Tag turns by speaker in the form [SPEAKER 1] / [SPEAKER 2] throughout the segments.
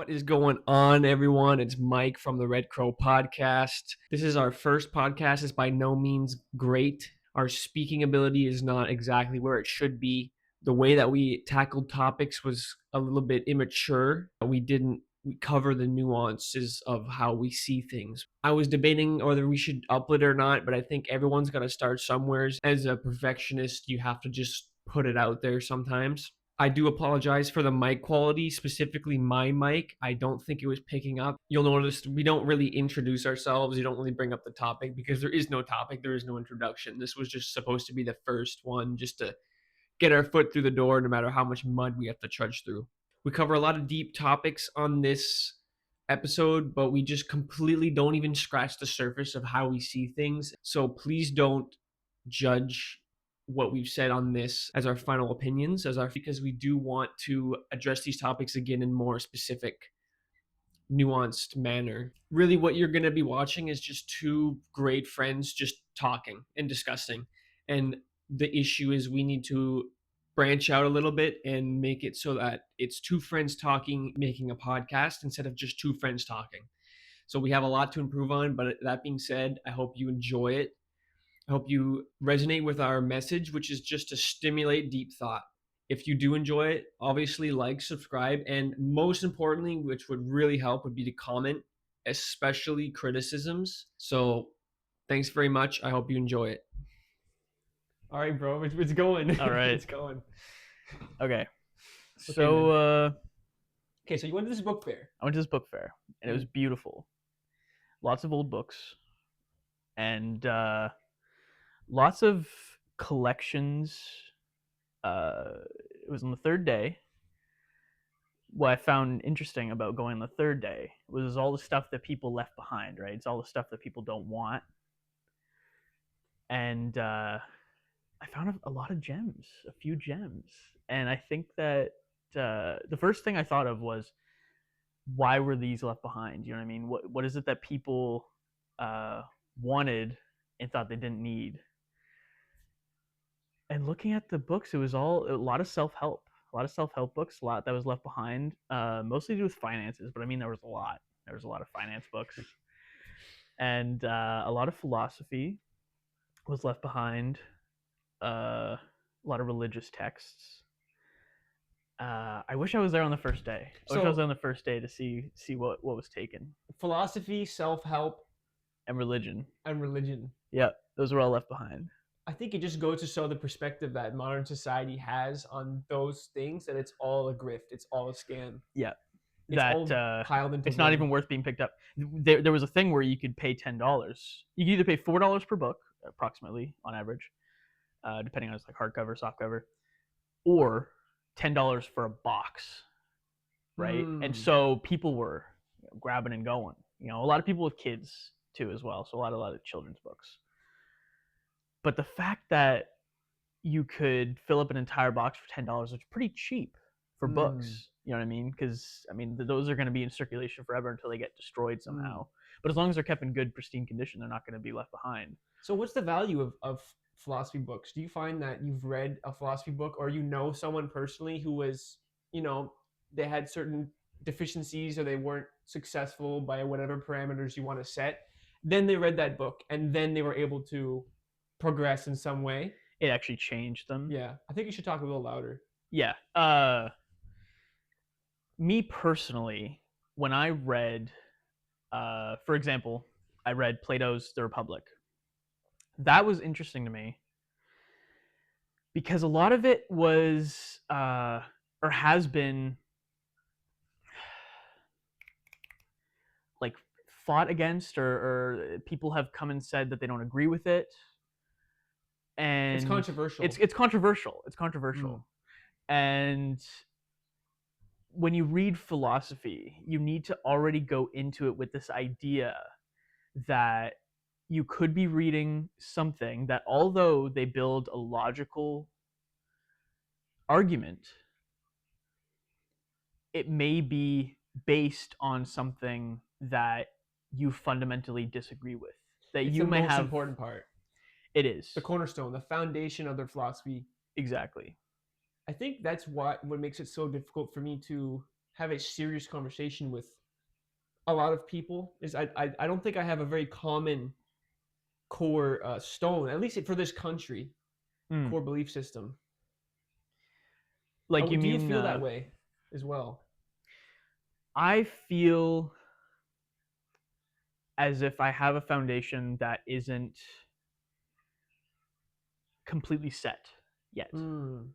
[SPEAKER 1] What is going on, everyone? It's Mike from the RedCrow podcast. This is our first podcast. It's by no means great. Our speaking ability is not exactly where it should be. The way that we tackled topics was a little bit immature. We didn't cover the nuances of how we see things. I was debating whether we should upload it or not, but I think everyone's got to start somewhere. As a perfectionist, you have to just put it out there sometimes. I do apologize for the mic quality, specifically my mic. I don't think it was picking up. You'll notice we don't really introduce ourselves. You don't really bring up the topic because there is no topic. There is no introduction. This was just supposed to be the first one just to get our foot through the door no matter how much mud we have to trudge through. We cover a lot of deep topics on this episode, but we just completely don't even scratch the surface of how we see things. So please don't judge what we've said on this as our final opinions, because we do want to address these topics again in more specific, nuanced manner. Really, what you're going to be watching is just two great friends just talking and discussing. And the issue is we need to branch out a little bit and make it so that it's two friends talking, making a podcast instead of just two friends talking. So we have a lot to improve on, but that being said, I hope you enjoy it. I hope you resonate with our message, which is just to stimulate deep thought. If you do enjoy it, obviously like, subscribe, and most importantly, which would really help, would be to comment, especially criticisms. So thanks very much. I hope you enjoy it. All right, bro. It's going.
[SPEAKER 2] All right.
[SPEAKER 1] It's going.
[SPEAKER 2] Okay.
[SPEAKER 1] Okay,
[SPEAKER 2] So
[SPEAKER 1] Okay, so you went to this book fair.
[SPEAKER 2] I went to this book fair, and it was beautiful. Lots of old books, and lots of collections. It was on the third day. What I found interesting about going on the third day was all the stuff that people left behind, right? It's all the stuff that people don't want. And I found a lot of gems, a few gems. And I think that the first thing I thought of was, why were these left behind? You know what I mean? What is it that people wanted and thought they didn't need? And looking at the books, it was a lot of self-help. A lot of self-help books, a lot that was left behind, mostly to do with finances. But I mean, there was a lot. There was a lot of finance books, and a lot of philosophy was left behind. A lot of religious texts. I wish I was there on the first day. I wish I was there on the first day to see what was taken.
[SPEAKER 1] Philosophy, self-help,
[SPEAKER 2] and religion.
[SPEAKER 1] Yeah,
[SPEAKER 2] those were all left behind.
[SPEAKER 1] I think it just goes to show the perspective that modern society has on those things, that it's all a grift, it's all a scam.
[SPEAKER 2] Yeah,
[SPEAKER 1] it's all piled into
[SPEAKER 2] it's not even worth being picked up. There was a thing where you could pay $10. You could either pay $4 per book, approximately on average, depending on it's like hardcover, softcover, or $10 for a box, right? And so people were grabbing and going. A lot of people with kids too as well, so a lot of children's books. But the fact that you could fill up an entire box for $10, which is pretty cheap for books, you know what I mean? Because those are going to be in circulation forever until they get destroyed somehow. But as long as they're kept in good, pristine condition, they're not going to be left behind.
[SPEAKER 1] So what's the value of philosophy books? Do you find that you've read a philosophy book, or someone personally who was, they had certain deficiencies, or they weren't successful by whatever parameters you want to set, then they read that book and then they were able to progress in some way?
[SPEAKER 2] It actually changed them.
[SPEAKER 1] Yeah, I think you should talk a little louder.
[SPEAKER 2] Yeah. Me personally, when I read, for example, I read Plato's The Republic. That was interesting to me because a lot of it was, or has been, like fought against, or people have come and said that they don't agree with it. And
[SPEAKER 1] it's controversial.
[SPEAKER 2] It's controversial. And when you read philosophy, you need to already go into it with this idea that you could be reading something that, although they build a logical argument, it may be based on something that you fundamentally disagree with. That
[SPEAKER 1] it's
[SPEAKER 2] you may have.
[SPEAKER 1] It's the most important part.
[SPEAKER 2] It is.
[SPEAKER 1] The cornerstone, the foundation of their philosophy.
[SPEAKER 2] Exactly.
[SPEAKER 1] I think that's what makes it so difficult for me to have a serious conversation with a lot of people is I don't think I have a very common core stone, at least for this country,
[SPEAKER 2] Mm.
[SPEAKER 1] core belief system.
[SPEAKER 2] Like you
[SPEAKER 1] Do you
[SPEAKER 2] mean?
[SPEAKER 1] feel that way as well?
[SPEAKER 2] I feel as if I have a foundation that isn't completely set yet,
[SPEAKER 1] Mm.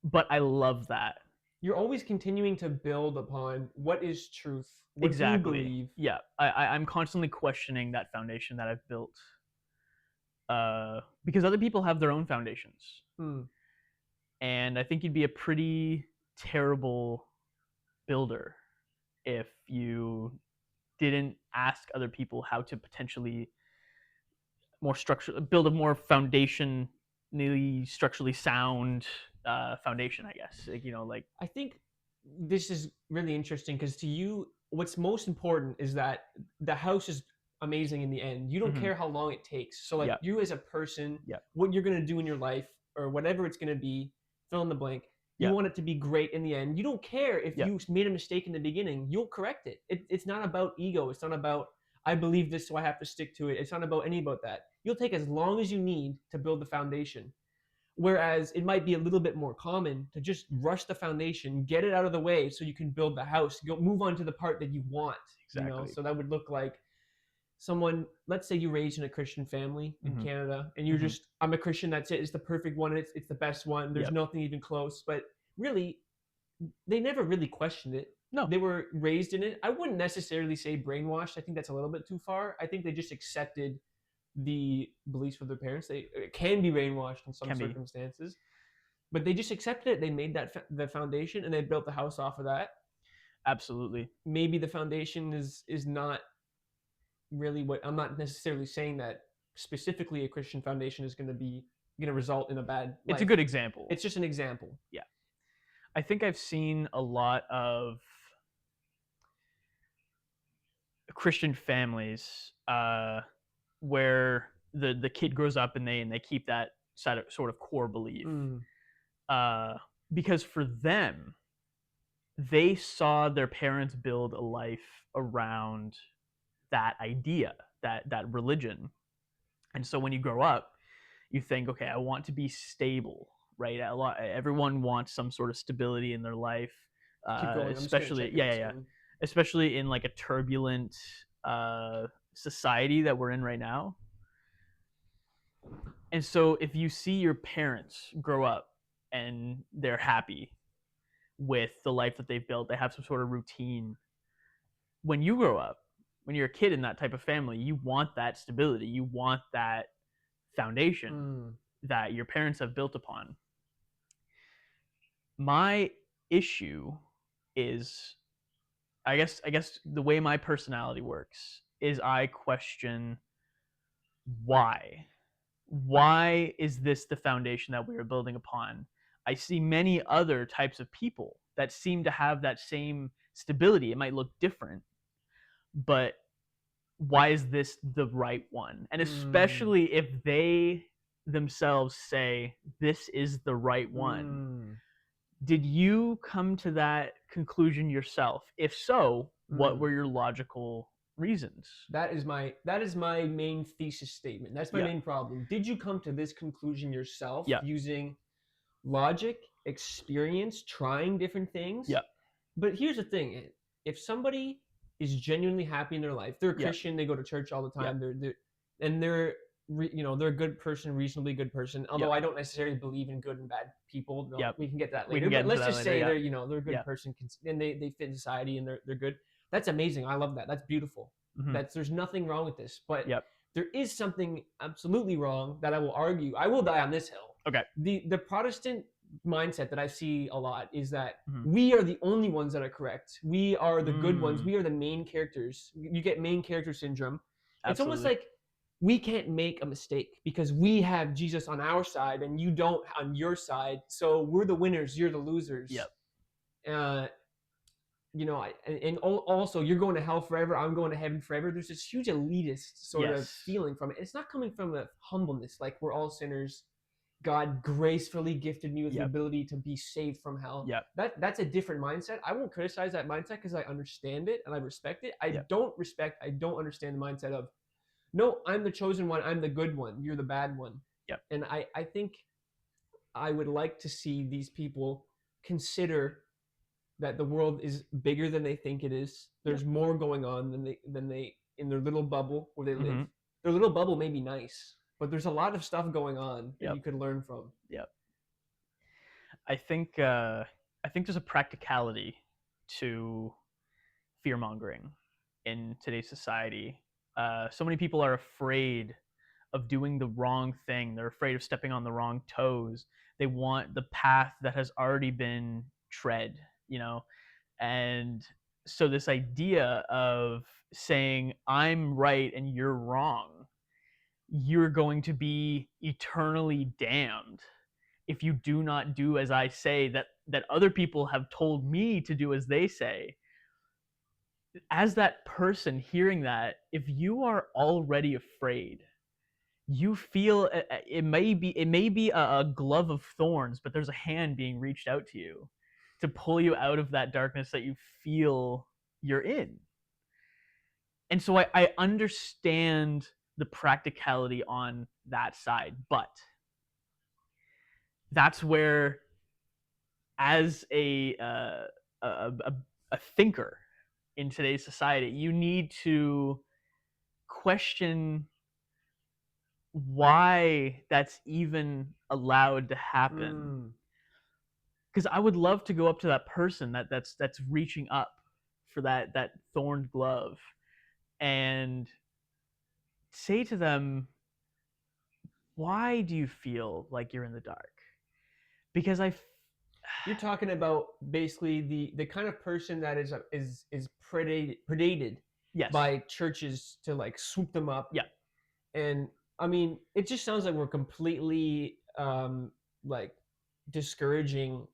[SPEAKER 2] but I love that.
[SPEAKER 1] You're always continuing to build upon what is truth. What do you
[SPEAKER 2] Exactly.
[SPEAKER 1] believe?
[SPEAKER 2] Yeah, I'm constantly questioning that foundation that I've built, because other people have their own foundations,
[SPEAKER 1] Mm.
[SPEAKER 2] and I think you'd be a pretty terrible builder if you didn't ask other people how to potentially more structure build a more foundationally structurally sound foundation. I guess like
[SPEAKER 1] I think this is really interesting because to you, what's most important is that the house is amazing in the end. You don't
[SPEAKER 2] mm-hmm.
[SPEAKER 1] care how long it takes. So, like,
[SPEAKER 2] Yeah,
[SPEAKER 1] you as a person,
[SPEAKER 2] yeah,
[SPEAKER 1] what you're going to do in your life or whatever it's going to be, fill in the blank, you
[SPEAKER 2] yeah,
[SPEAKER 1] want it to be great in the end. You don't care if
[SPEAKER 2] yeah,
[SPEAKER 1] you made a mistake in the beginning, you'll correct it. It's not about ego. It's not about, I believe this, so I have to stick to it. It's not about any about that. You'll take as long as you need to build the foundation. Whereas it might be a little bit more common to just rush the foundation, get it out of the way so you can build the house, go move on to the part that you want,
[SPEAKER 2] exactly.
[SPEAKER 1] So that would look like someone, let's say you raised in a Christian family in
[SPEAKER 2] Mm-hmm.
[SPEAKER 1] Canada and you're
[SPEAKER 2] Mm-hmm.
[SPEAKER 1] just, I'm a Christian, that's it. It's the perfect one. It's the best one. There's
[SPEAKER 2] Yep.
[SPEAKER 1] nothing even close. But really, they never really questioned it.
[SPEAKER 2] No.
[SPEAKER 1] They were raised in it. I wouldn't necessarily say brainwashed. I think that's a little bit too far. I think they just accepted the beliefs of their parents. They can be brainwashed in some
[SPEAKER 2] Can be.
[SPEAKER 1] circumstances, but they just accepted it. They made that the foundation, and they built the house off of that.
[SPEAKER 2] Absolutely.
[SPEAKER 1] Maybe the foundation is not really what I'm not necessarily saying that specifically a Christian foundation is going to result in a bad
[SPEAKER 2] It's a
[SPEAKER 1] life.
[SPEAKER 2] good example.
[SPEAKER 1] It's just an example.
[SPEAKER 2] Yeah. I think I've seen a lot of Christian families where the kid grows up and they keep that sort of core belief,
[SPEAKER 1] Mm.
[SPEAKER 2] uh, because for them they saw their parents build a life around that idea, that religion. And so when you grow up, you think, okay, I want to be stable, right? Everyone wants some sort of stability in their life,
[SPEAKER 1] Keep going. I'm just going to
[SPEAKER 2] especially
[SPEAKER 1] check
[SPEAKER 2] yeah,
[SPEAKER 1] out
[SPEAKER 2] yeah, yeah,
[SPEAKER 1] soon.
[SPEAKER 2] especially in like a turbulent society that we're in right now. And so if you see your parents grow up and they're happy with the life that they've built, they have some sort of routine. When you grow up, when you're a kid in that type of family, you want that stability. You want that foundation
[SPEAKER 1] Mm.
[SPEAKER 2] that your parents have built upon. My issue is I guess the way my personality works is I question why. Why is this the foundation that we are building upon? I see many other types of people that seem to have that same stability. It might look different, but why is this the right one? And
[SPEAKER 1] Mm.
[SPEAKER 2] especially if they themselves say this is the right one.
[SPEAKER 1] Mm.
[SPEAKER 2] Did you come to that conclusion yourself? If so, what
[SPEAKER 1] Mm.
[SPEAKER 2] were your logical reasons?
[SPEAKER 1] That is my main thesis statement. That's my
[SPEAKER 2] Yeah.
[SPEAKER 1] main problem. Did you come to this conclusion yourself
[SPEAKER 2] Yeah.
[SPEAKER 1] using logic, experience, trying different things?
[SPEAKER 2] Yeah.
[SPEAKER 1] But here's the thing: if somebody is genuinely happy in their life, they're a
[SPEAKER 2] Yeah.
[SPEAKER 1] Christian, they go to church all the
[SPEAKER 2] Yeah.
[SPEAKER 1] time, they're a good person, reasonably good person.
[SPEAKER 2] Yeah.
[SPEAKER 1] Although I don't necessarily believe in good and bad people.
[SPEAKER 2] Yeah.
[SPEAKER 1] We can get to that
[SPEAKER 2] We
[SPEAKER 1] later.
[SPEAKER 2] can get
[SPEAKER 1] But
[SPEAKER 2] into
[SPEAKER 1] let's
[SPEAKER 2] that
[SPEAKER 1] just
[SPEAKER 2] later.
[SPEAKER 1] say
[SPEAKER 2] Yeah.
[SPEAKER 1] they're a good
[SPEAKER 2] Yeah.
[SPEAKER 1] person and they fit in society and they're good. That's amazing. I love that. That's beautiful.
[SPEAKER 2] Mm-hmm.
[SPEAKER 1] There's nothing wrong with this. But
[SPEAKER 2] Yep.
[SPEAKER 1] there is something absolutely wrong that I will argue. I will die on this hill.
[SPEAKER 2] Okay.
[SPEAKER 1] The Protestant mindset that I see a lot is that
[SPEAKER 2] Mm-hmm.
[SPEAKER 1] we are the only ones that are correct. We are the good ones.
[SPEAKER 2] Mm.
[SPEAKER 1] We are the main characters. You get main character syndrome. It's almost
[SPEAKER 2] Absolutely.
[SPEAKER 1] like we can't make a mistake because we have Jesus on our side and you don't on your side. So we're the winners. You're the losers.
[SPEAKER 2] Yep.
[SPEAKER 1] And also you're going to hell forever. I'm going to heaven forever. There's this huge elitist sort of
[SPEAKER 2] Yes.
[SPEAKER 1] feeling from it. It's not coming from a humbleness, like we're all sinners God gracefully gifted me with the
[SPEAKER 2] Yep.
[SPEAKER 1] ability to be saved from hell.
[SPEAKER 2] Yep.
[SPEAKER 1] That's a different mindset. I won't criticize that mindset because I understand it and I respect it.
[SPEAKER 2] Yep.
[SPEAKER 1] I don't understand the mindset of, no, I'm the chosen one, I'm the good one, you're the bad one.
[SPEAKER 2] Yep.
[SPEAKER 1] And I think I would like to see these people consider that the world is bigger than they think it is.
[SPEAKER 2] Yep.
[SPEAKER 1] There's more going on than they in their little bubble where they live.
[SPEAKER 2] Mm-hmm.
[SPEAKER 1] Their little bubble may be nice, but there's a lot of stuff going on that
[SPEAKER 2] Yep.
[SPEAKER 1] you could learn from.
[SPEAKER 2] Yep. I think there's a practicality to fear mongering in today's society. So many people are afraid of doing the wrong thing. They're afraid of stepping on the wrong toes. They want the path that has already been tread, you know? And so this idea of saying, I'm right and you're wrong, you're going to be eternally damned if you do not do as I say, that other people have told me to do as they say. As that person hearing that, if you are already afraid, you feel it may be a glove of thorns, but there's a hand being reached out to you to pull you out of that darkness that you feel you're in. And so I understand the practicality on that side, but that's where, as a thinker in today's society, you need to question why that's even allowed to happen.
[SPEAKER 1] Mm.
[SPEAKER 2] Because I would love to go up to that person that's reaching up for that thorned glove and say to them, why do you feel like you're in the dark? Because
[SPEAKER 1] You're talking about basically the kind of person that is predated
[SPEAKER 2] yes,
[SPEAKER 1] by churches to like swoop them up.
[SPEAKER 2] yeah,
[SPEAKER 1] And I mean, it just sounds like we're completely like discouraging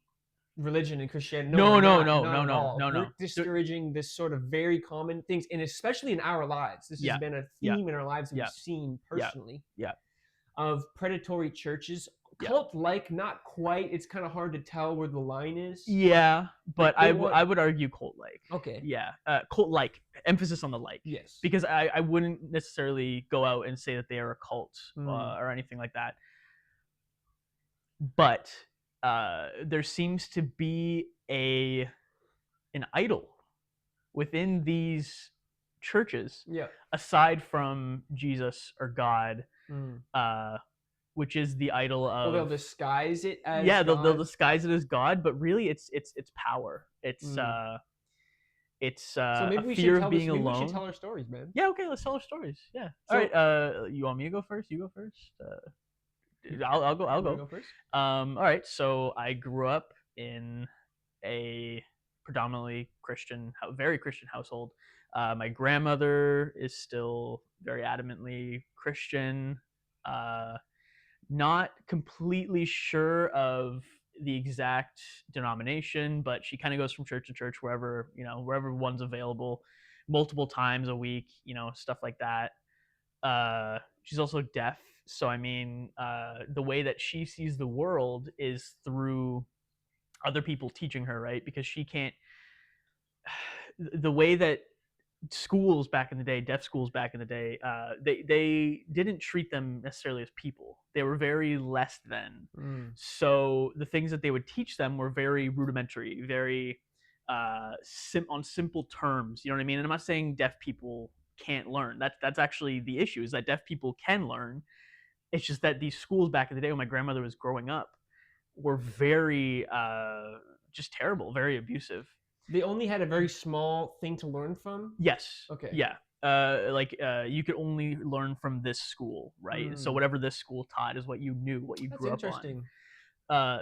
[SPEAKER 1] religion and Christianity. No, we're
[SPEAKER 2] no, no,
[SPEAKER 1] not.
[SPEAKER 2] no,
[SPEAKER 1] Not
[SPEAKER 2] no,
[SPEAKER 1] at
[SPEAKER 2] no,
[SPEAKER 1] all.
[SPEAKER 2] no,
[SPEAKER 1] We're
[SPEAKER 2] no.
[SPEAKER 1] discouraging this sort of very common things, and especially in our lives. This has
[SPEAKER 2] Yeah,
[SPEAKER 1] been a
[SPEAKER 2] yeah,
[SPEAKER 1] theme in our lives that we've
[SPEAKER 2] yeah,
[SPEAKER 1] seen
[SPEAKER 2] yeah,
[SPEAKER 1] personally
[SPEAKER 2] yeah,
[SPEAKER 1] of predatory churches.
[SPEAKER 2] yeah.
[SPEAKER 1] Cult-like, not quite. It's kind of hard to tell where the line is.
[SPEAKER 2] Yeah, but
[SPEAKER 1] They want.
[SPEAKER 2] I would argue cult like.
[SPEAKER 1] Okay.
[SPEAKER 2] Yeah, cult like. Emphasis on the like.
[SPEAKER 1] Yes.
[SPEAKER 2] Because I wouldn't necessarily go out and say that they are a cult
[SPEAKER 1] Mm.
[SPEAKER 2] or anything like that. But there seems to be an idol within these churches,
[SPEAKER 1] Yeah.
[SPEAKER 2] aside from Jesus or God,
[SPEAKER 1] Mm.
[SPEAKER 2] uh, which is the idol
[SPEAKER 1] Well, they'll
[SPEAKER 2] of,
[SPEAKER 1] disguise it as
[SPEAKER 2] yeah, they'll
[SPEAKER 1] God.
[SPEAKER 2] disguise it as God, but really it's power.
[SPEAKER 1] Mm.
[SPEAKER 2] It's
[SPEAKER 1] So
[SPEAKER 2] a
[SPEAKER 1] maybe we should
[SPEAKER 2] fear of
[SPEAKER 1] tell this.
[SPEAKER 2] being
[SPEAKER 1] Maybe we should
[SPEAKER 2] alone.
[SPEAKER 1] tell our stories, man.
[SPEAKER 2] Yeah, okay, let's tell our stories. Yeah. All
[SPEAKER 1] So
[SPEAKER 2] right. You want me to go first? You go first. I'll go. I'll
[SPEAKER 1] you want
[SPEAKER 2] go.
[SPEAKER 1] to go first?
[SPEAKER 2] All right. So I grew up in a predominantly Christian, very Christian household. My grandmother is still very adamantly Christian. Uh, Not completely sure of the exact denomination, but she kind of goes from church to church wherever one's available, multiple times a week, stuff like that. She's also deaf, so I mean, the way that she sees the world is through other people teaching her, right? Because she can't. The way that schools back in the day, deaf schools back in the day, they didn't treat them necessarily as people. They were very less than.
[SPEAKER 1] Mm.
[SPEAKER 2] So the things that they would teach them were very rudimentary, very on simple terms. You know what I mean? And I'm not saying deaf people can't learn. That's actually the issue, is that deaf people can learn. It's just that these schools back in the day when my grandmother was growing up were very just terrible, very abusive.
[SPEAKER 1] They only had a very small thing to learn from.
[SPEAKER 2] Yes.
[SPEAKER 1] Okay.
[SPEAKER 2] Yeah. You could only learn from this school, right? And so
[SPEAKER 1] Mm.
[SPEAKER 2] whatever this school taught is what you knew, what you
[SPEAKER 1] That's
[SPEAKER 2] grew up on.
[SPEAKER 1] interesting.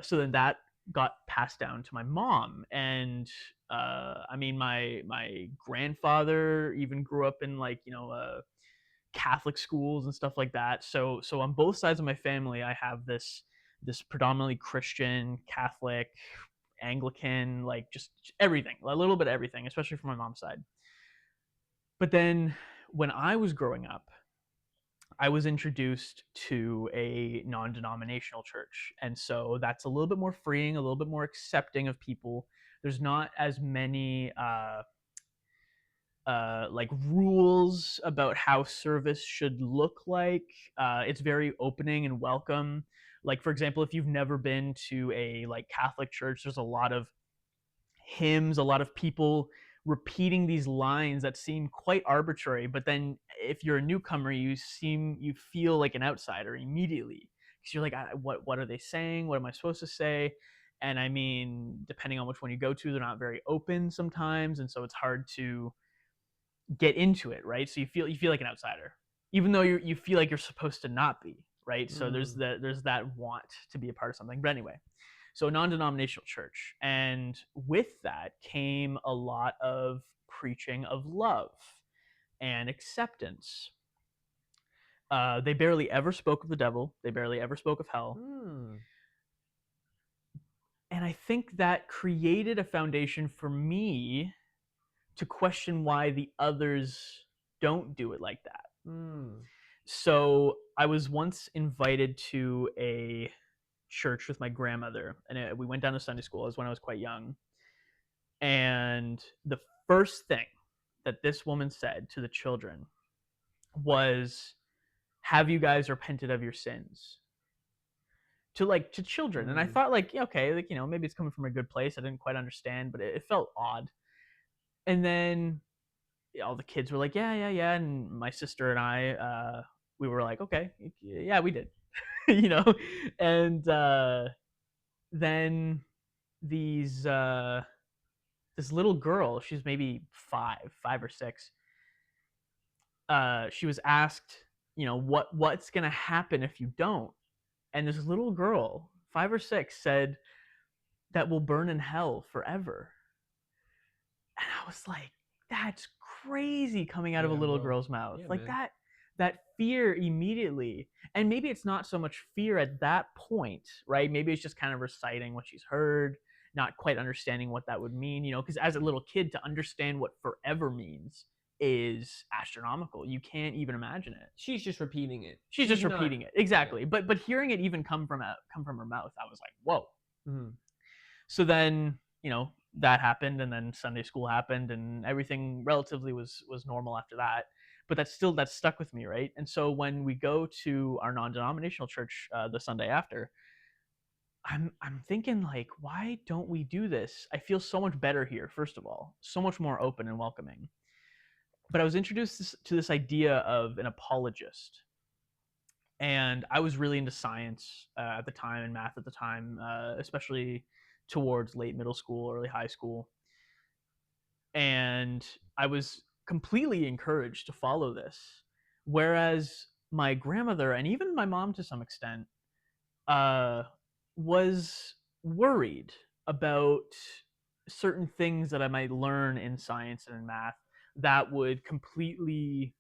[SPEAKER 2] So then that got passed down to my mom, and I mean, my grandfather even grew up in Catholic schools and stuff like that. So on both sides of my family, I have this predominantly Christian, Catholic, Anglican, like just everything, a little bit of everything, especially from my mom's side. But then when I was growing up, I was introduced to a non-denominational church, and so that's a little bit more freeing, a little bit more accepting of people. There's not as many like rules about how service should look like. It's very opening and welcome. Like for example, if you've never been to a like Catholic church, there's a lot of hymns, a lot of people repeating these lines that seem quite arbitrary, but then if you're a newcomer, you feel like an outsider immediately because you're like, what are they saying? What am I supposed to say? And I mean, depending on which one you go to, they're not very open sometimes, and so it's hard to get into it, right? So you feel like an outsider, even though you feel like you're supposed to not be, right? So
[SPEAKER 1] Mm.
[SPEAKER 2] there's that want to be a part of something. But anyway, so a non-denominational church, and with that came a lot of preaching of love and acceptance. They barely ever spoke of the devil. They barely ever spoke of hell.
[SPEAKER 1] Mm.
[SPEAKER 2] And I think that created a foundation for me to question why the others don't do it like that.
[SPEAKER 1] Mm.
[SPEAKER 2] So I was once invited to a church with my grandmother, and we went down to Sunday school. It was when I was quite young. And the first thing that this woman said to the children was, "Have you guys repented of your sins?" To children. And I
[SPEAKER 1] Mm.
[SPEAKER 2] thought, like, yeah, okay, like, maybe it's coming from a good place. I didn't quite understand, but it felt odd. And then all the kids were like, yeah, yeah, yeah. And my sister and I, we were like, okay, yeah, we did, you know. And then these this little girl, she's maybe five or six. She was asked, what's gonna happen if you don't? And this little girl, 5 or 6, said that will burn in hell forever. And I was like, that's crazy coming out of a
[SPEAKER 1] Yeah,
[SPEAKER 2] little
[SPEAKER 1] well,
[SPEAKER 2] girl's mouth.
[SPEAKER 1] yeah,
[SPEAKER 2] Like
[SPEAKER 1] man.
[SPEAKER 2] that fear immediately. And maybe it's not so much fear at that point, right? Maybe it's just kind of reciting what she's heard, not quite understanding what that would mean, because as a little kid to understand what forever means is astronomical. You can't even imagine it.
[SPEAKER 1] She's just repeating it.
[SPEAKER 2] She's
[SPEAKER 1] She's
[SPEAKER 2] just
[SPEAKER 1] not.
[SPEAKER 2] repeating it.
[SPEAKER 1] Yeah.
[SPEAKER 2] Exactly. But hearing it even come from her mouth, I was like, "Whoa."
[SPEAKER 1] Mm.
[SPEAKER 2] So then, that happened, and then Sunday school happened, and everything relatively was normal after that. But that stuck with me, right? And so when we go to our non-denominational church the Sunday after, I'm thinking like, why don't we do this? I feel so much better here. First of all, so much more open and welcoming. But I was introduced to this idea of an apologist, and I was really into science at the time and math at the time, especially towards late middle school, early high school. And I was completely encouraged to follow this. Whereas my grandmother and even my mom to some extent uh, was worried about certain things that I might learn in science and in math that would completely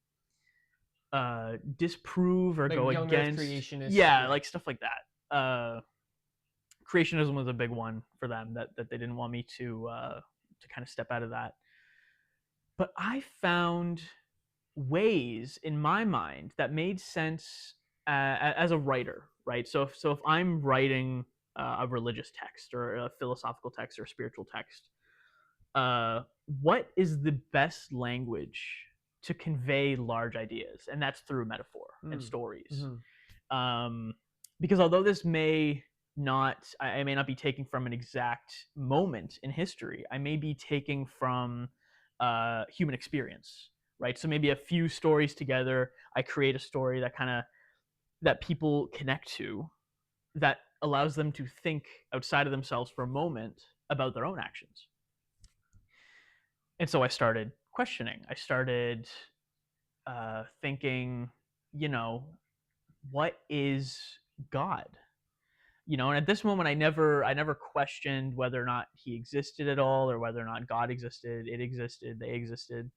[SPEAKER 2] disprove or
[SPEAKER 1] Like
[SPEAKER 2] go
[SPEAKER 1] young Earth
[SPEAKER 2] against,
[SPEAKER 1] creationists.
[SPEAKER 2] yeah,
[SPEAKER 1] Yeah.
[SPEAKER 2] like stuff like that. Creationism was a big one for them that they didn't want me to kind of step out of that. But I found ways in my mind that made sense as a writer, right? So if I'm writing a religious text or a philosophical text or a spiritual text, what is the best language to convey large ideas? And that's through metaphor and
[SPEAKER 1] Mm.
[SPEAKER 2] stories.
[SPEAKER 1] Mm-hmm.
[SPEAKER 2] Um, because although this may not, I may not be taking from an exact moment in history, I may be taking from human experience, right? So maybe a few stories together, I create a story that people connect to, that allows them to think outside of themselves for a moment about their own actions. And so I started questioning. I started thinking, you know, what is God? And at this moment, I never questioned whether or not he existed at all, or whether or not God existed. It existed. They existed.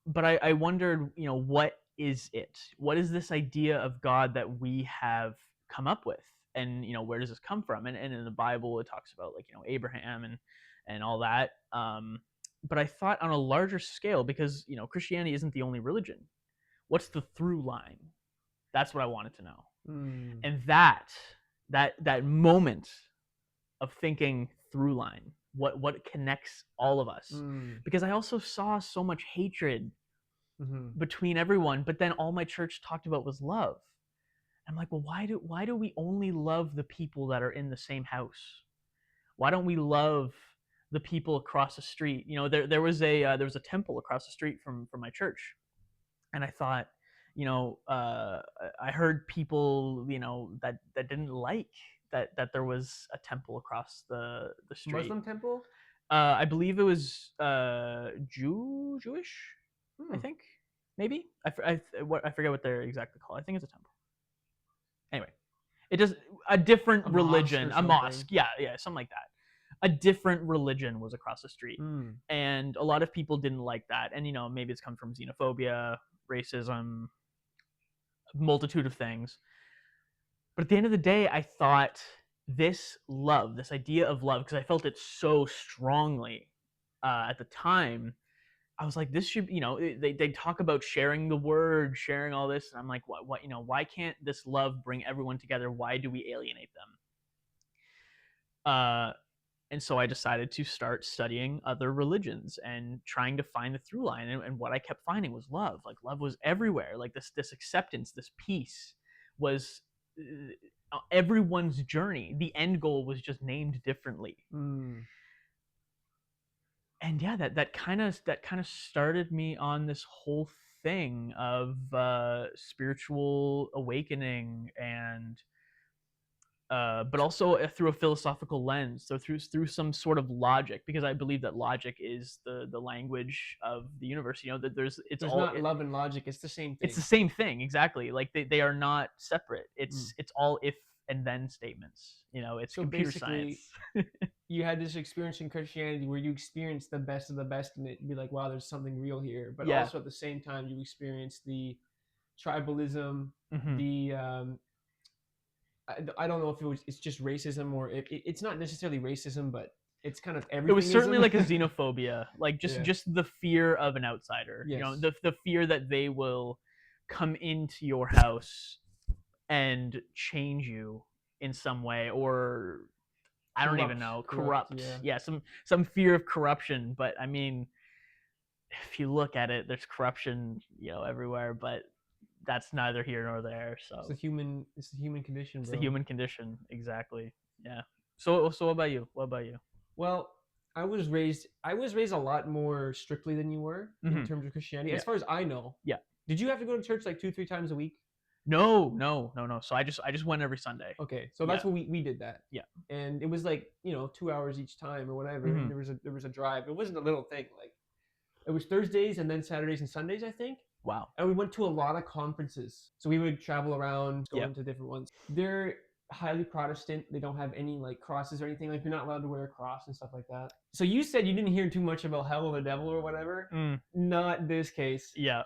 [SPEAKER 2] But I wondered, what is it? What is this idea of God that we have come up with? And where does this come from? And in the Bible, it talks about, like, Abraham and all that. But I thought on a larger scale, because Christianity isn't the only religion. What's the through line? That's what I wanted to know.
[SPEAKER 1] Mm.
[SPEAKER 2] And that moment of thinking through line, what connects all of us,
[SPEAKER 1] Mm.
[SPEAKER 2] because I also saw so much hatred
[SPEAKER 1] Mm-hmm.
[SPEAKER 2] between everyone, but then all my church talked about was love. I'm like, well, why do we only love the people that are in the same house? Why don't we love the people across the street? There was a temple across the street from my church, and I thought, I heard people, that didn't like that there was a temple across the street.
[SPEAKER 1] Muslim temple?
[SPEAKER 2] I believe it was Jewish, I
[SPEAKER 1] Hmm.
[SPEAKER 2] think, maybe. I forget what they're exactly called. I think it's a temple. Anyway, it does a different
[SPEAKER 1] A mosque
[SPEAKER 2] religion,
[SPEAKER 1] or
[SPEAKER 2] a mosque.
[SPEAKER 1] something.
[SPEAKER 2] Yeah, something like that. A different religion was across the street,
[SPEAKER 1] Mm.
[SPEAKER 2] and a lot of people didn't like that. And maybe it's come from xenophobia, racism, multitude of things. But at the end of the day, I thought this idea of love, because I felt it so strongly at the time. I was like, this should, they talk about sharing the word, sharing all this, and I'm like, why can't this love bring everyone together? Why do we alienate them? And so I decided to start studying other religions and trying to find the through line. And what I kept finding was love. Like love was everywhere. Like this acceptance, this peace was everyone's journey. The end goal was just named differently.
[SPEAKER 1] Mm.
[SPEAKER 2] And yeah, that kind of started me on this whole thing of spiritual awakening, and but also through a philosophical lens, so through some sort of logic, because I believe that logic is the language of the universe. That
[SPEAKER 1] There's not love and logic. It's the same
[SPEAKER 2] it's the
[SPEAKER 1] thing.
[SPEAKER 2] same thing, exactly. Like they are not separate.
[SPEAKER 1] Mm.
[SPEAKER 2] It's all if and then statements. It's
[SPEAKER 1] So
[SPEAKER 2] computer
[SPEAKER 1] basically,
[SPEAKER 2] science.
[SPEAKER 1] you had this experience in Christianity where you experienced the best of the best and it be like, wow, there's something real here. But
[SPEAKER 2] Yeah.
[SPEAKER 1] also at the same time, you experienced the tribalism,
[SPEAKER 2] Hmm.
[SPEAKER 1] the I don't know if it's just racism or it's not necessarily racism, but it's kind of
[SPEAKER 2] It was certainly like a
[SPEAKER 1] everythingism.
[SPEAKER 2] xenophobia, like just
[SPEAKER 1] Yeah.
[SPEAKER 2] just the fear of an outsider.
[SPEAKER 1] Yes.
[SPEAKER 2] The fear that they will come into your house and change you in some way, or I don't even know,
[SPEAKER 1] Corrupt.
[SPEAKER 2] corrupt.
[SPEAKER 1] Yeah.
[SPEAKER 2] Yeah, some fear of corruption. But I mean, if you look at it, there's corruption, everywhere. But that's neither here nor there.
[SPEAKER 1] It's
[SPEAKER 2] So
[SPEAKER 1] the human. It's the human condition,
[SPEAKER 2] it's the
[SPEAKER 1] bro.
[SPEAKER 2] human condition, exactly. Yeah. So what about you? What about you?
[SPEAKER 1] Well, I was raised a lot more strictly than you were in
[SPEAKER 2] Hmm.
[SPEAKER 1] terms of Christianity.
[SPEAKER 2] Yeah.
[SPEAKER 1] As far as I know.
[SPEAKER 2] Yeah.
[SPEAKER 1] Did you have to go to church like 2, 3 times a week?
[SPEAKER 2] No. So I just went every Sunday.
[SPEAKER 1] Okay, so
[SPEAKER 2] Yeah.
[SPEAKER 1] that's what we did that.
[SPEAKER 2] Yeah.
[SPEAKER 1] And it was like 2 hours each time or whatever, and
[SPEAKER 2] Hmm.
[SPEAKER 1] there was a drive. It wasn't a little thing. Like it was Thursdays and then Saturdays and Sundays, I think.
[SPEAKER 2] Wow.
[SPEAKER 1] And we went to a lot of conferences. So we would travel around,
[SPEAKER 2] Yeah.
[SPEAKER 1] going to different ones. They're highly Protestant. They don't have any like crosses or anything. Like you're not allowed to wear a cross and stuff like that. So you said you didn't hear too much about hell or the devil or whatever.
[SPEAKER 2] Mm.
[SPEAKER 1] Not this case.
[SPEAKER 2] Yeah.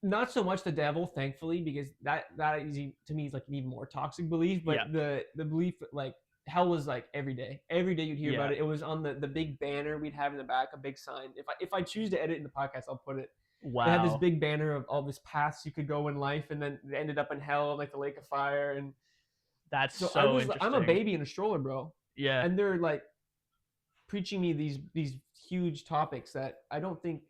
[SPEAKER 1] Not so much the devil, thankfully, because that is to me is like an even more toxic belief. But
[SPEAKER 2] Yeah.
[SPEAKER 1] the belief like hell was like every day. Every day you'd hear
[SPEAKER 2] Yeah.
[SPEAKER 1] about it. It was on the big banner we'd have in the back, a big sign. If I choose to edit in the podcast, I'll put it. They had this
[SPEAKER 2] Wow.
[SPEAKER 1] big banner of all these paths you could go in life, and then it ended up in hell, like the lake of fire. And
[SPEAKER 2] That's
[SPEAKER 1] so
[SPEAKER 2] so
[SPEAKER 1] I'm a
[SPEAKER 2] interesting.
[SPEAKER 1] baby in a stroller, bro,
[SPEAKER 2] Yeah.
[SPEAKER 1] and they're like preaching me these huge topics that I don't think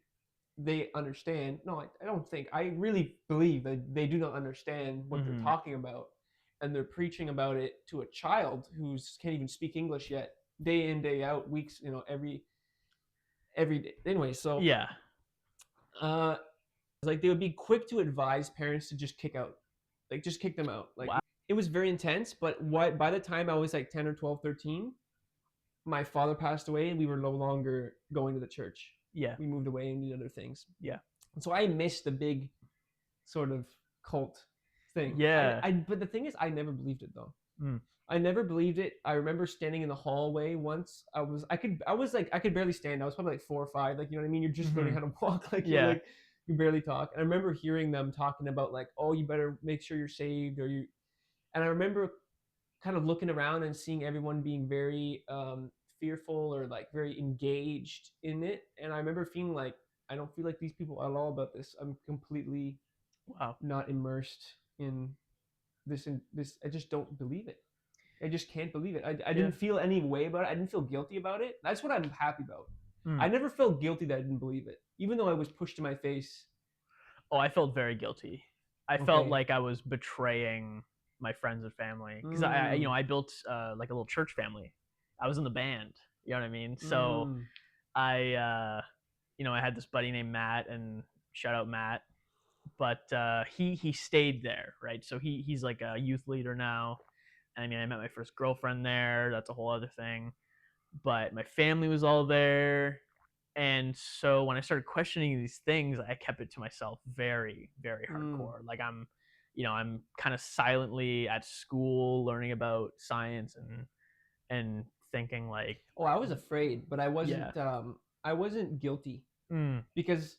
[SPEAKER 1] they understand. No, I don't think. I really believe that they do not understand what they're
[SPEAKER 2] Hmm.
[SPEAKER 1] talking about, and they're preaching about it to a child who can't even speak English yet, day in day out, weeks, every day. Anyway, so
[SPEAKER 2] Yeah.
[SPEAKER 1] uh, like they would be quick to advise parents to just just kick them out. Like
[SPEAKER 2] Wow.
[SPEAKER 1] it was very intense. But what by the time I was like 10 or 12, 13, my father passed away, and we were no longer going to the church.
[SPEAKER 2] Yeah.
[SPEAKER 1] We moved away and did other things.
[SPEAKER 2] Yeah.
[SPEAKER 1] And so I missed the big sort of cult thing.
[SPEAKER 2] Yeah.
[SPEAKER 1] But the thing is, I never believed it though.
[SPEAKER 2] Mm.
[SPEAKER 1] I never believed it. I remember standing in the hallway once. I could barely stand. I was probably like 4 or 5. Like, you know what I mean? You're just learning
[SPEAKER 2] Hmm.
[SPEAKER 1] how to walk. Like
[SPEAKER 2] Yeah.
[SPEAKER 1] you barely talk. And I remember hearing them talking about like, oh, you better make sure you're saved or you. And I remember kind of looking around and seeing everyone being very fearful or like very engaged in it. And I remember feeling like I don't feel like these people at all about this. I'm completely
[SPEAKER 2] Wow.
[SPEAKER 1] not immersed in this. I just don't believe it. I just can't believe it. I
[SPEAKER 2] Yeah.
[SPEAKER 1] didn't feel any way about it. I didn't feel guilty about it. That's what I'm happy about.
[SPEAKER 2] Mm.
[SPEAKER 1] I never felt guilty that I didn't believe it, even though I was pushed to my face.
[SPEAKER 2] Oh, I felt very guilty. I felt
[SPEAKER 1] Okay.
[SPEAKER 2] like I was betraying my friends and family because
[SPEAKER 1] Mm,
[SPEAKER 2] I built like a little church family. I was in the band. You know what I mean? So
[SPEAKER 1] mm,
[SPEAKER 2] I had this buddy named Matt, and shout out Matt. But he stayed there, right? So he's like a youth leader now. I mean, I met my first girlfriend there. That's a whole other thing. But my family was all there. And so when I started questioning these things, I kept it to myself very, very
[SPEAKER 1] mm.
[SPEAKER 2] hardcore. Like I'm kind of silently at school learning about science and thinking like,
[SPEAKER 1] Oh, I was afraid, but I
[SPEAKER 2] yeah,
[SPEAKER 1] wasn't. I wasn't guilty
[SPEAKER 2] mm,
[SPEAKER 1] because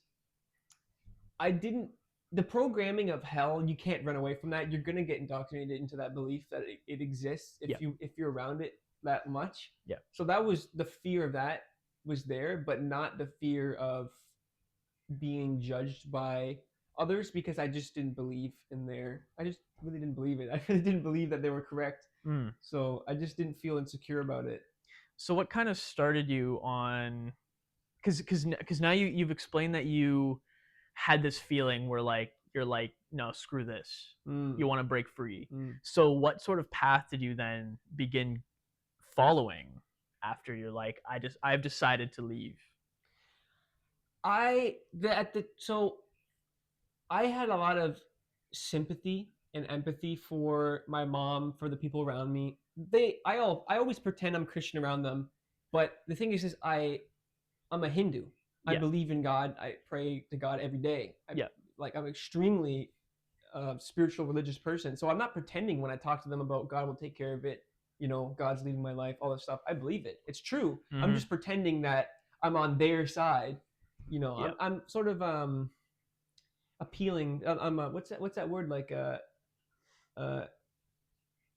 [SPEAKER 1] I didn't. The programming of hell, you can't run away from that. You're gonna get indoctrinated into that belief that it exists
[SPEAKER 2] yeah,
[SPEAKER 1] if you're around it that much.
[SPEAKER 2] yeah.
[SPEAKER 1] So that was the fear of that was there, but not the fear of being judged by others because I just didn't believe in their. I just really didn't believe it. I really didn't believe that they were correct.
[SPEAKER 2] Mm.
[SPEAKER 1] So I just didn't feel insecure about it.
[SPEAKER 2] So what kind of started you on? Because now you've explained that you had this feeling where like you're like, no, screw this,
[SPEAKER 1] Mm,
[SPEAKER 2] you want to break free.
[SPEAKER 1] mm.
[SPEAKER 2] So what sort of path did you then begin following after you're like, I've decided to leave?
[SPEAKER 1] I the at the so I had a lot of sympathy and empathy for my mom, for the people around me. I always pretend I'm Christian around them, but the thing is I'm a Hindu. I
[SPEAKER 2] Yeah,
[SPEAKER 1] believe in God. I pray to God every day.
[SPEAKER 2] yeah.
[SPEAKER 1] I'm extremely spiritual, religious person. So I'm not pretending when I talk to them about God will take care of it. God's leading my life, all this stuff. I believe it. It's true. I'm
[SPEAKER 2] Mm-hmm.
[SPEAKER 1] just pretending that I'm on their side.
[SPEAKER 2] Yeah.
[SPEAKER 1] I'm sort of appealing. I'm what's that word like uh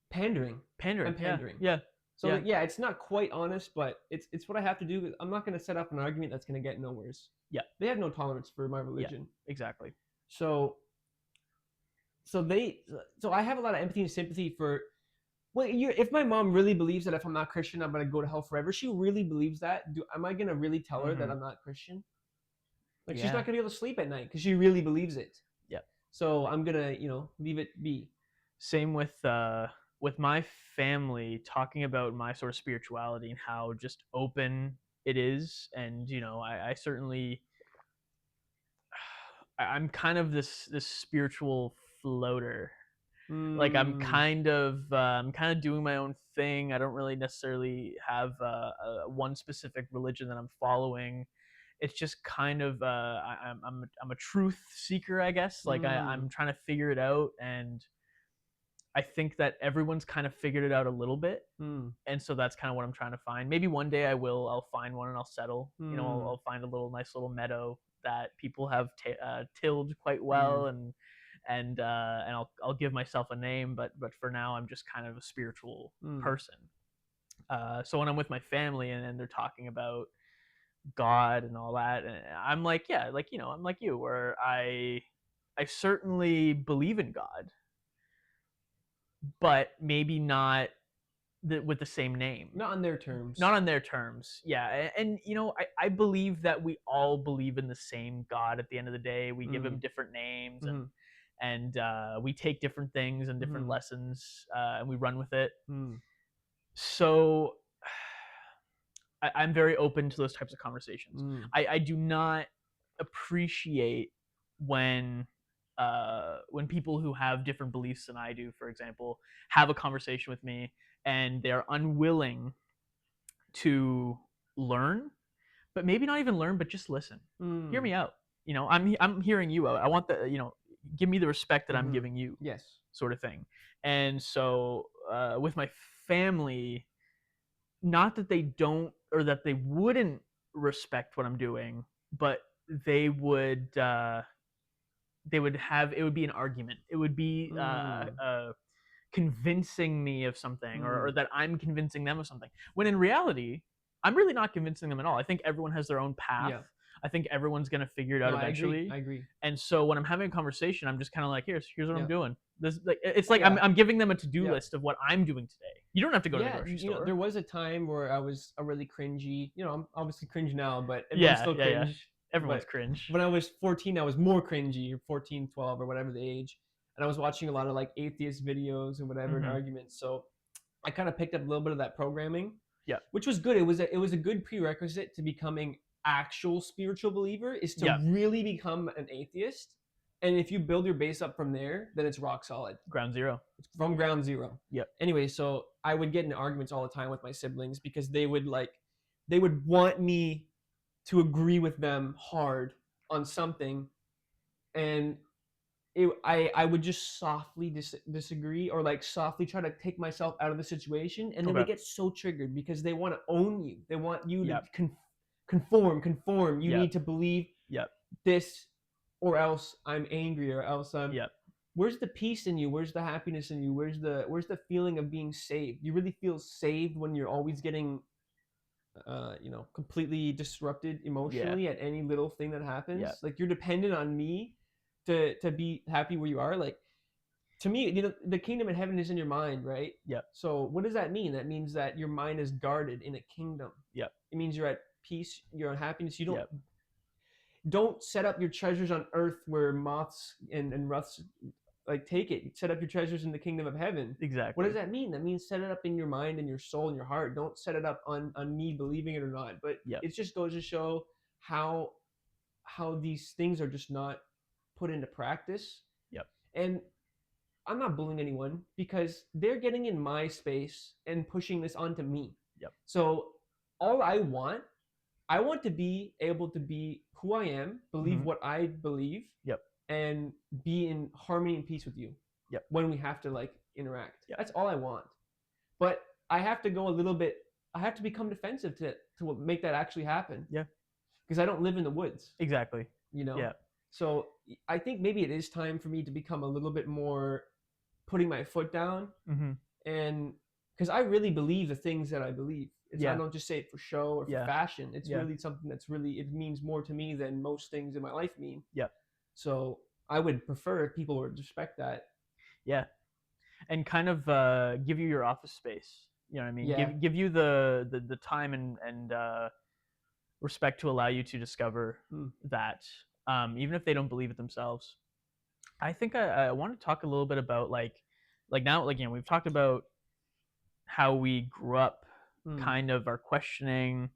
[SPEAKER 1] pandering.
[SPEAKER 2] Pandering.
[SPEAKER 1] I'm
[SPEAKER 2] Yeah,
[SPEAKER 1] pandering.
[SPEAKER 2] yeah,
[SPEAKER 1] So
[SPEAKER 2] yeah,
[SPEAKER 1] like, yeah, it's not quite honest, but it's what I have to do. I'm not going to set up an argument that's going to get nowheres.
[SPEAKER 2] yeah,
[SPEAKER 1] They have no tolerance for my
[SPEAKER 2] yeah.
[SPEAKER 1] religion.
[SPEAKER 2] Exactly.
[SPEAKER 1] So so they so I have a lot of empathy and sympathy for. Well, if my mom really believes that if I'm not Christian, I'm gonna go to hell forever, she really believes that. Am I gonna really tell her that
[SPEAKER 2] Mm-hmm.
[SPEAKER 1] I'm not Christian? Like she's
[SPEAKER 2] Yeah,
[SPEAKER 1] not gonna be able to sleep at night because she really believes it.
[SPEAKER 2] yeah.
[SPEAKER 1] So I'm gonna, leave it be.
[SPEAKER 2] Same with my family, talking about my sort of spirituality and how just open it is. And I certainly I'm kind of this spiritual floater. Like
[SPEAKER 1] Mm,
[SPEAKER 2] I'm kind of doing my own thing. I don't really necessarily have one specific religion that I'm following. It's just kind of I'm a truth seeker, I guess. Like
[SPEAKER 1] mm,
[SPEAKER 2] I'm trying to figure it out, and I think that everyone's kind of figured it out a little bit.
[SPEAKER 1] mm,
[SPEAKER 2] And so that's kind of what I'm trying to find. Maybe one day I'll find one and I'll settle.
[SPEAKER 1] mm,
[SPEAKER 2] I'll find a nice little meadow that people have tilled quite
[SPEAKER 1] mm,
[SPEAKER 2] well, and I'll give myself a name. But for now, I'm just kind of a spiritual
[SPEAKER 1] mm,
[SPEAKER 2] person. So when I'm with my family and they're talking about God and all that, and I'm like, yeah, like I'm like you, where I certainly believe in God, but maybe not with the same name,
[SPEAKER 1] not on their terms.
[SPEAKER 2] not on their terms. Yeah, and I believe that we all believe in the same God. At the end of the day, we give him
[SPEAKER 1] Mm,
[SPEAKER 2] different names, and
[SPEAKER 1] mm,
[SPEAKER 2] we take different things and different
[SPEAKER 1] mm,
[SPEAKER 2] lessons, and we run with it.
[SPEAKER 1] mm,
[SPEAKER 2] So I'm very open to those types of conversations.
[SPEAKER 1] mm,
[SPEAKER 2] I do not appreciate when people who have different beliefs than I do, for example, have a conversation with me and they're unwilling to learn, but maybe not even learn, but just listen. Hear
[SPEAKER 1] mm,
[SPEAKER 2] me out. I'm hearing you out. I want give me the respect that I'm
[SPEAKER 1] mm-hmm.
[SPEAKER 2] giving you,
[SPEAKER 1] Yes.
[SPEAKER 2] sort of thing. And so with my family, not that they don't or that they wouldn't respect what I'm doing, but they would uh, they would have it would be an argument. It would be
[SPEAKER 1] Mm,
[SPEAKER 2] convincing me of something, or
[SPEAKER 1] mm,
[SPEAKER 2] that I'm convincing them of something. When in reality, I'm really not convincing them at all. I think everyone has their own path.
[SPEAKER 1] yeah.
[SPEAKER 2] I think everyone's gonna figure it out
[SPEAKER 1] No, I agree.
[SPEAKER 2] eventually.
[SPEAKER 1] I agree.
[SPEAKER 2] And so when I'm having a conversation, I'm just kind of like, here's what I'm
[SPEAKER 1] Yeah.
[SPEAKER 2] doing. This like it's
[SPEAKER 1] Oh
[SPEAKER 2] like
[SPEAKER 1] yeah.
[SPEAKER 2] I'm giving them a to do
[SPEAKER 1] Yeah.
[SPEAKER 2] list of what I'm doing today. You don't have to go to the
[SPEAKER 1] Yeah,
[SPEAKER 2] grocery
[SPEAKER 1] there
[SPEAKER 2] store.
[SPEAKER 1] was a time where I was a really cringy. I'm obviously cringe now, but everyone's
[SPEAKER 2] Yeah,
[SPEAKER 1] still
[SPEAKER 2] yeah, yeah.
[SPEAKER 1] cringe.
[SPEAKER 2] Everyone's
[SPEAKER 1] But
[SPEAKER 2] cringe.
[SPEAKER 1] when I was 14, I was more cringy, or 14, 12, or whatever the age. And I was watching a lot of like atheist videos and whatever and
[SPEAKER 2] Mm-hmm.
[SPEAKER 1] arguments. So I kind of picked up a little bit of that programming,
[SPEAKER 2] Yep.
[SPEAKER 1] which was good. It was a good prerequisite to becoming actual spiritual believer is to
[SPEAKER 2] Yep.
[SPEAKER 1] really become an atheist. And if you build your base up from there, then it's rock solid.
[SPEAKER 2] Ground zero.
[SPEAKER 1] It's from ground zero.
[SPEAKER 2] Yep.
[SPEAKER 1] Anyway, so I would get in arguments all the time with my siblings because they would want me to agree with them hard on something, and I would just softly disagree, or like softly try to take myself out of the situation, and then they
[SPEAKER 2] Okay.
[SPEAKER 1] get so triggered because they want to own you. They want you
[SPEAKER 2] Yep.
[SPEAKER 1] to conform. You
[SPEAKER 2] Yep.
[SPEAKER 1] need to believe
[SPEAKER 2] Yep.
[SPEAKER 1] this, or else I'm angry, or else I'm.
[SPEAKER 2] Yep.
[SPEAKER 1] Where's the peace in you? Where's the happiness in you? Where's the feeling of being saved? You really feel saved when you're always getting completely disrupted
[SPEAKER 2] Yeah.
[SPEAKER 1] emotionally at any little thing that happens.
[SPEAKER 2] Yeah.
[SPEAKER 1] Like you're dependent on me to be happy where you are. Like to me, the kingdom of heaven is in your mind, right?
[SPEAKER 2] Yep.
[SPEAKER 1] So what does that mean? That means that your mind is guarded in a kingdom.
[SPEAKER 2] Yep.
[SPEAKER 1] It means you're at peace, you're in happiness. You don't
[SPEAKER 2] Yep.
[SPEAKER 1] don't set up your treasures on earth where moths and rust like take it. Set up your treasures in the kingdom of heaven.
[SPEAKER 2] Exactly.
[SPEAKER 1] What does that mean? That means set it up in your mind and your soul and your heart. Don't set it up on me believing it or not. But
[SPEAKER 2] Yep.
[SPEAKER 1] it just goes to show how these things are just not put into practice.
[SPEAKER 2] Yep.
[SPEAKER 1] And I'm not bullying anyone because they're getting in my space and pushing this onto me.
[SPEAKER 2] Yep.
[SPEAKER 1] So all I want to be able to be who I am, believe what I believe,
[SPEAKER 2] Yep.
[SPEAKER 1] and be in harmony and peace with you.
[SPEAKER 2] Yep.
[SPEAKER 1] When we have to like interact.
[SPEAKER 2] Yep.
[SPEAKER 1] That's all I want. But I have to go a little bit. I have to become defensive to make that actually happen.
[SPEAKER 2] Yeah.
[SPEAKER 1] Because I don't live in the woods.
[SPEAKER 2] Exactly.
[SPEAKER 1] Yeah. So I think maybe it is time for me to become a little bit more putting my foot down,
[SPEAKER 2] Mm-hmm.
[SPEAKER 1] and because I really believe the things that I believe. I don't just say it for show or for fashion. It's really something that's it means more to me than most things in my life mean.
[SPEAKER 2] Yeah.
[SPEAKER 1] So I would prefer if people would respect that.
[SPEAKER 2] Yeah. And kind of give you your office space. You know what I mean?
[SPEAKER 1] Yeah.
[SPEAKER 2] Give you the time and respect to allow you to discover that, even if they don't believe it themselves. I think I want to talk a little bit about like now, like, we've talked about how we grew up, kind of are questioning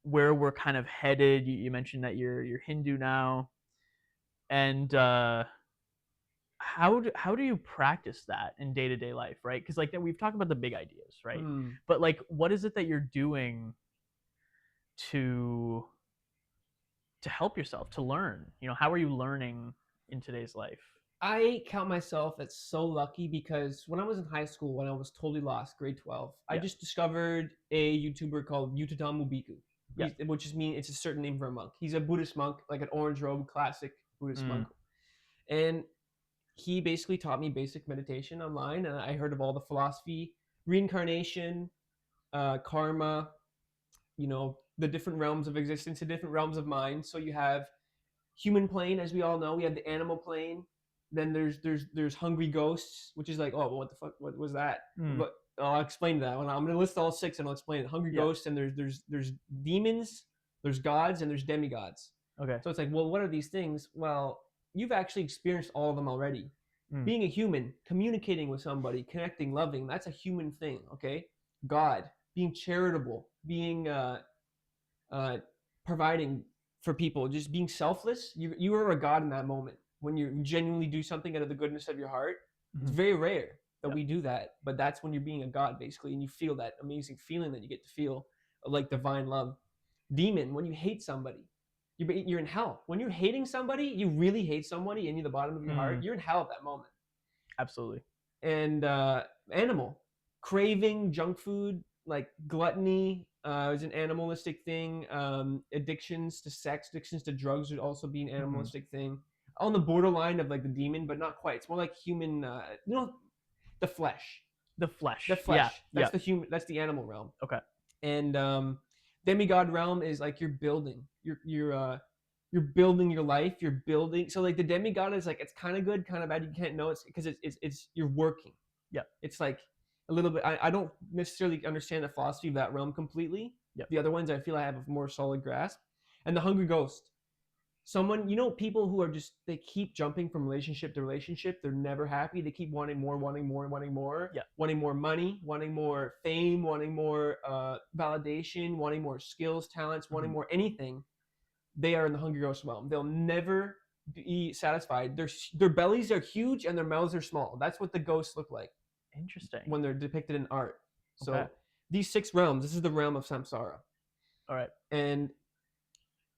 [SPEAKER 2] where we're kind of headed. You mentioned that you're Hindu now, and how do you practice that in day-to-day life, right? Because like we've talked about the big ideas, right? But like, what is it that you're doing to help yourself to learn? How are you learning in today's life?
[SPEAKER 1] I count myself as so lucky because when I was in high school, when I was totally lost, grade 12, I just discovered a YouTuber called Yutadamu Biku, which is it's a certain name for a monk. He's a Buddhist monk, like an orange robe, classic Buddhist monk. And he basically taught me basic meditation online, and I heard of all the philosophy, reincarnation, karma, the different realms of existence, the different realms of mind. So you have human plane, as we all know. We have the animal plane. Then there's hungry ghosts, which is like, oh, well, what the fuck? What was that? But I'll explain that one. I'm gonna list all six and I'll explain it. Hungry ghosts, and there's demons, there's gods, and there's demigods.
[SPEAKER 2] Okay.
[SPEAKER 1] So it's like, well, what are these things? Well, you've actually experienced all of them already. Being a human, communicating with somebody, connecting, loving, that's a human thing. Okay. God, being charitable, being providing for people, just being selfless. You are a god in that moment when you genuinely do something out of the goodness of your heart. It's very rare that we do that, but that's when you're being a god, basically, and you feel that amazing feeling that you get to feel, like divine love. Demon, when you hate somebody, you're in hell. When you're hating somebody, you really hate somebody in the bottom of your heart, you're in hell at that moment.
[SPEAKER 2] Absolutely.
[SPEAKER 1] And animal, craving junk food, like gluttony, is an animalistic thing. Addictions to sex, addictions to drugs would also be an animalistic thing. On the borderline of like the demon, but not quite. It's more like human. The flesh.
[SPEAKER 2] The flesh.
[SPEAKER 1] The flesh.
[SPEAKER 2] Yeah.
[SPEAKER 1] That's the human. That's the animal realm.
[SPEAKER 2] Okay.
[SPEAKER 1] And demigod realm is like you're building. You're building your life. You're building. So like the demigod is like it's kind of good, kind of bad. You can't know it's because it's you're working.
[SPEAKER 2] Yep.
[SPEAKER 1] It's like a little bit. I don't necessarily understand the philosophy of that realm completely.
[SPEAKER 2] Yep.
[SPEAKER 1] The other ones I feel I have a more solid grasp. And the hungry ghost. Someone, people who are just they keep jumping from relationship to relationship. They're never happy. They keep wanting more, wanting more, wanting more,
[SPEAKER 2] Yeah.
[SPEAKER 1] wanting more money, wanting more fame, wanting more validation, wanting more skills, talents, wanting more anything. They are in the hungry ghost realm. They'll never be satisfied. Their bellies are huge and their mouths are small. That's what the ghosts look like
[SPEAKER 2] Interesting.
[SPEAKER 1] when they're depicted in art. So
[SPEAKER 2] Okay.
[SPEAKER 1] these 6 realms. This is the realm of samsara,
[SPEAKER 2] All right.
[SPEAKER 1] and